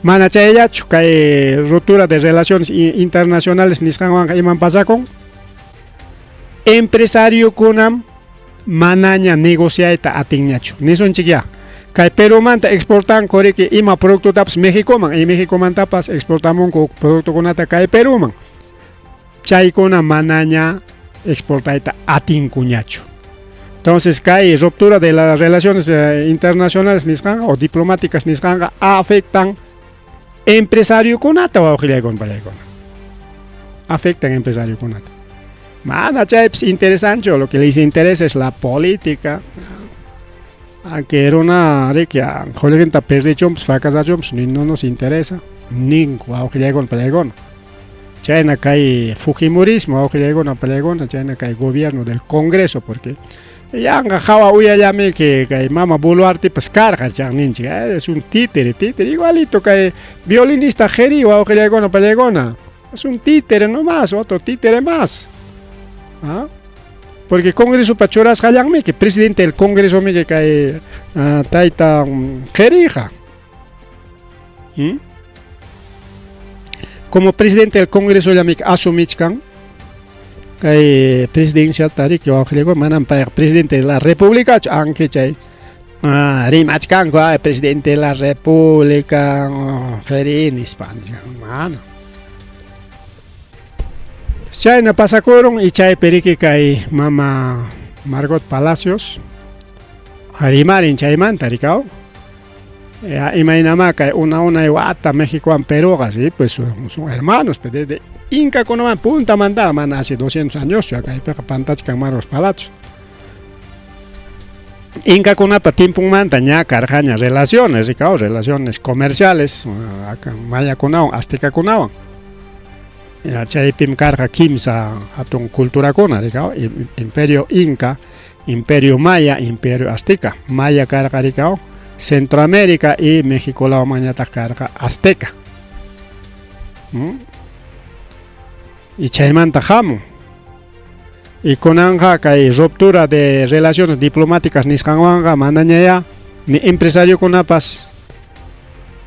Mana chayllachu kay ruptura de relaciones internacionales nisqanwanqa iman pasakun. Empresario kunam manaña negociayta atinñachu. Nisunchik ya. Kay Perú manta exportan koriki ima productotapas Méxicoman y México mantapas exportamunku productokunata kay Perúman. Chaykuna manaña exportaita atinkuñachu. Entonces, kay ruptura de las relaciones internacionales nisqanqa o diplomáticas nisqanqa afectan empresario kunata wawqillaykuna pallaykuna. Afectan empresario kunata. Mana chaypis interesante, lo que les interesa es la política. Aunque era una rica, joder, perdichumps, fracasachumps, no nos interesa. Ningún wawqillaykuna pallaykuna. Chayna kay Fujimorismo wawqillaykuna pallaykuna, chayna kay gobierno del Congreso, porque yanga hawa uyallami que kay mama Boluarte pues carga ninchi, es un títere, igualito kay violinista Geri wawqillaykuna pallaykuna. Es un títere nomás, otro títere más. Porque Congreso pachoras hallanmi que presidente del Congreso mi que kay tayta Gerija. Como presidente del Congreso yamik asumichkan kay presidencial tarik wawqillaykuna manan pay presidente de la República aunque chay rimachkanku presidente de la República Gerin Hispánica mana. Chayna pasakurun y chay periki kay mama Margot Palacios rimarin chaymanta rikaw imaynama kay una wata México en Perú así pues son hermanos pues desde Inca kunaman punta mandar man hace 200 años ya kay pantachkan Margot Palacios Inca kunapa tiempun manta ña karjaña relaciones rikaw relaciones comerciales maya kunawan azteca kunawan chaypim karqa kimsa hatun culturakuna rikaw imperio Inca, imperio Maya, imperio Azteca. Maya karqa rikaw Centroamérica y México lawan mañataq karqa Azteca. Y chaymanta hamun. Y kunanqa kay ruptura de relaciones diplomáticas nisqanwanqa manaña ya ni empresario kunapas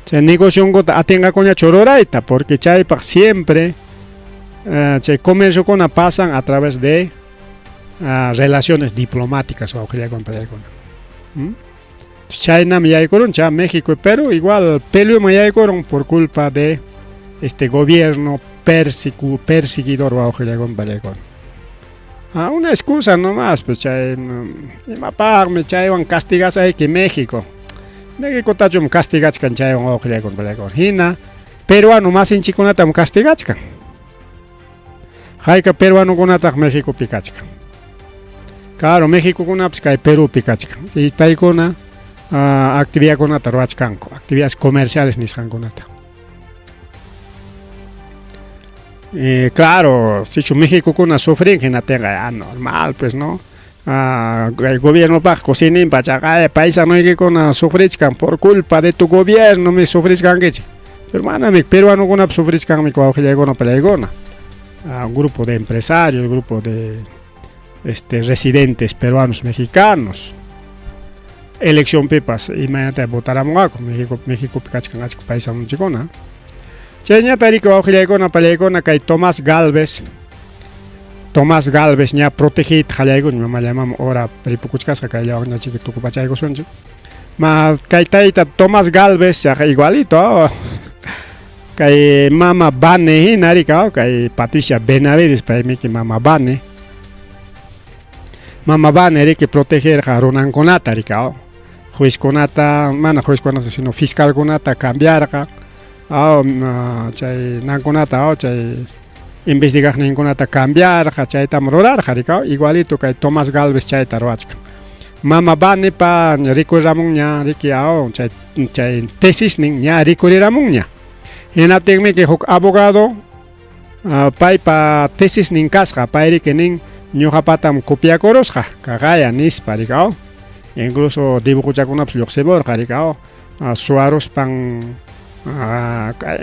chay negocio kota atenga koña chororaita, porque chaypak siempre chay comercio kuna pasan a través de relaciones diplomáticas o China me yaikoron, cha México y Perú igual peleo me yaikoron por culpa de este gobierno perseguidor o una excusa nomás, pues chay me chaywan castigas ahí que México. De que cotacho me castigas can chaywan o hina peruano más en chiconata me castigas can. Jaika peruano kunata México picachka. Claro, México kunapas kay Perú picachka. Y paykuna actividad kunata ruachkanku, actividades comerciales nisqankunata. Claro, si México kuna sufren que no tenga normal, pues no. El gobierno para cocinar para paisa no hay que con sufriscan por culpa de tu gobierno me sufriscan que. Hermana, mi peruano kuna sufriscan mi coaje con pelegona. Un grupo de empresarios, un grupo de residentes peruanos mexicanos. Elección pipas, imagínate votar a Moaco, México picachcan a paisa no chicona. Chenya tariko auxiligona palegona kay Tomás Galvez nya protegid halaygun mamayamam ora peripukuchkas kay lawana chiquituku pachaygo soncho. Ma kay taita Tomás Galvez igualito. Kay mama Bane narika kay Patricia Benavides para mí que mama Bane. Mama Bane hay que proteger a Ronan Conata rika. Juez Conata, juez Conata sino fiscal Conata cambiar acá. Chay nankunata chay investigar nankunata cambiar chay tamrorar jarika igualito que Tomás Galvez chay tarwachka mama bane pa recurramun nya rikiao chay tesis ning nya recurramun nya enategme que hok abogado pay pa tesis ning kasqa payri que ning ñuqa patam copia korosqa kagaya nispa rikao incluso dibujakunaps lluqsibor jarikao suaros pan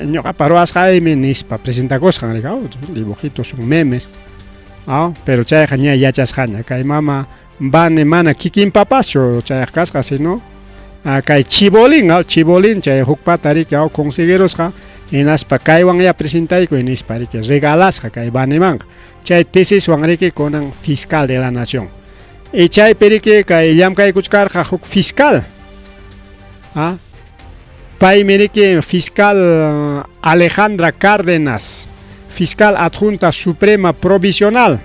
ñoqa paruas Jaime nispa presenta cosas dibujitos son memes pero chay ña yachas jaña kay mama bane mana kikin papacho chay kasqa sino kay chibolin chay hukpatari que conseguiros enaspa kaywan ya presentayku nispa que regalasqa kay bane man chay tesis wanriki con fiscal de la nación y chay perique kay llamkay kuchkarqa huk fiscal Paimerique fiscal Alejandra Cárdenas, fiscal adjunta suprema provisional.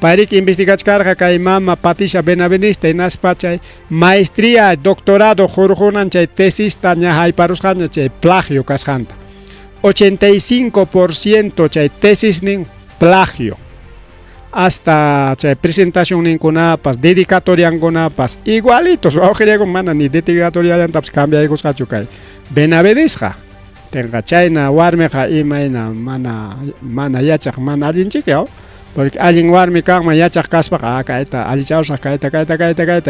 Pairique investigachkarga kay mama Patricia Benavides naspachay maestría, doctorado, jorjonan chay tesis taña hayparusqaña chay plagio kasqanta. 85% chay tesis nin plagio. Hasta chay presentación ninkunapas, dedicatoriankunapas, igualitos, con mana ni dedicatoriantapas cambia egos kay Benavidesqa. Tenga chayna warmeqa imayna mana yachaq mana allinchikao, porque allin warmi kanman yachaq kaspaqa kayta allichawsaq kayta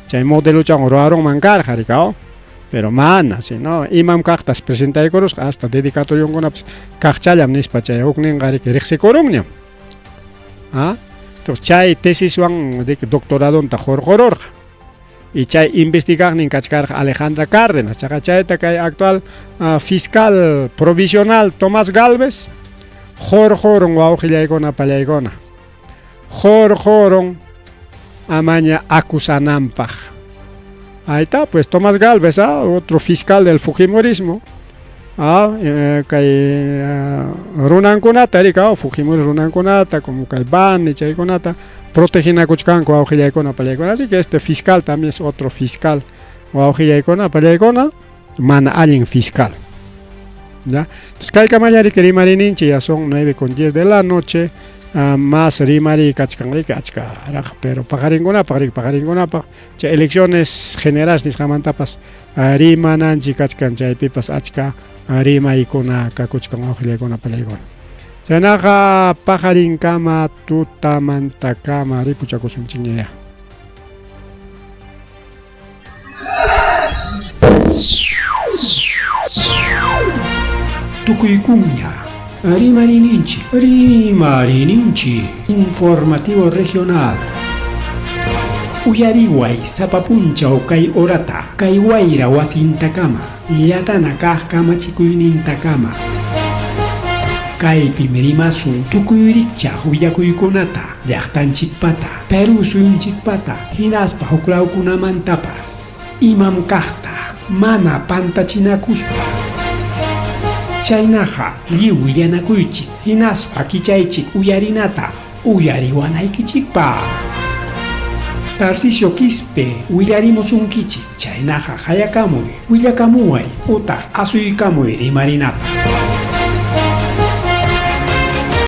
chay modelo chan ruaron mankarqa rikao. Pero mana, sino imam kaqtas presentaykurusqa hasta dedicatoriankunapas kaqchallam nispa chay hukninqa riqsikurunñam. Entonces chay tesis wan de doctorado ta jorjororja y chay investigar nin kachkarja Alejandra Cárdenas chayta kay actual fiscal provisional Tomás Galvez jorjoron wawqillaykuna pallaykuna jorjoron amaña acusanampaj. Ahí está, pues Tomás Galvez, otro fiscal del Fujimorismo. Kay runankunata rika Fujimori runankunata como kay Bane chaykunata protegina kuchkanku awqillaykuna pallaykuna, así que este fiscal también es otro fiscal awqillaykuna pallaykuna mana allin fiscal, ¿ya? Entonces kay kamallari que rimarininchi ya son 9:10 de la noche, más rimari kachkanrika achka pero pagarinkunapaq chay elecciones generales nisqamantapas rimananchi kachkan chaypipas achka rimaykuna kakuchkan awqillaykuna pallaykuna chaynaqa paqarinkama tutamantakama ripuchakusunchikña. Tukuykuña Rimarininchi Informativo Regional. Uyariway sapapunchaw kay orata kay wayra wasintakama llatana kaq kamachikuynintakama. Kaypi mirimasun tukuyrikcha willakuykunata llaqtanchikpata Peru suyunchikpata hinaspa huklawkunamantapas imam kaqta mana pantachinakuspa. Chaynaqa lliw willanakuychik hinaspa kichaychik uyarinata uyariwanaykichikpa. Tarcisio Quispe willarimusunkichik chaynaqa hayakamuy willakamuway utaq asuykamuy rimarinapaq.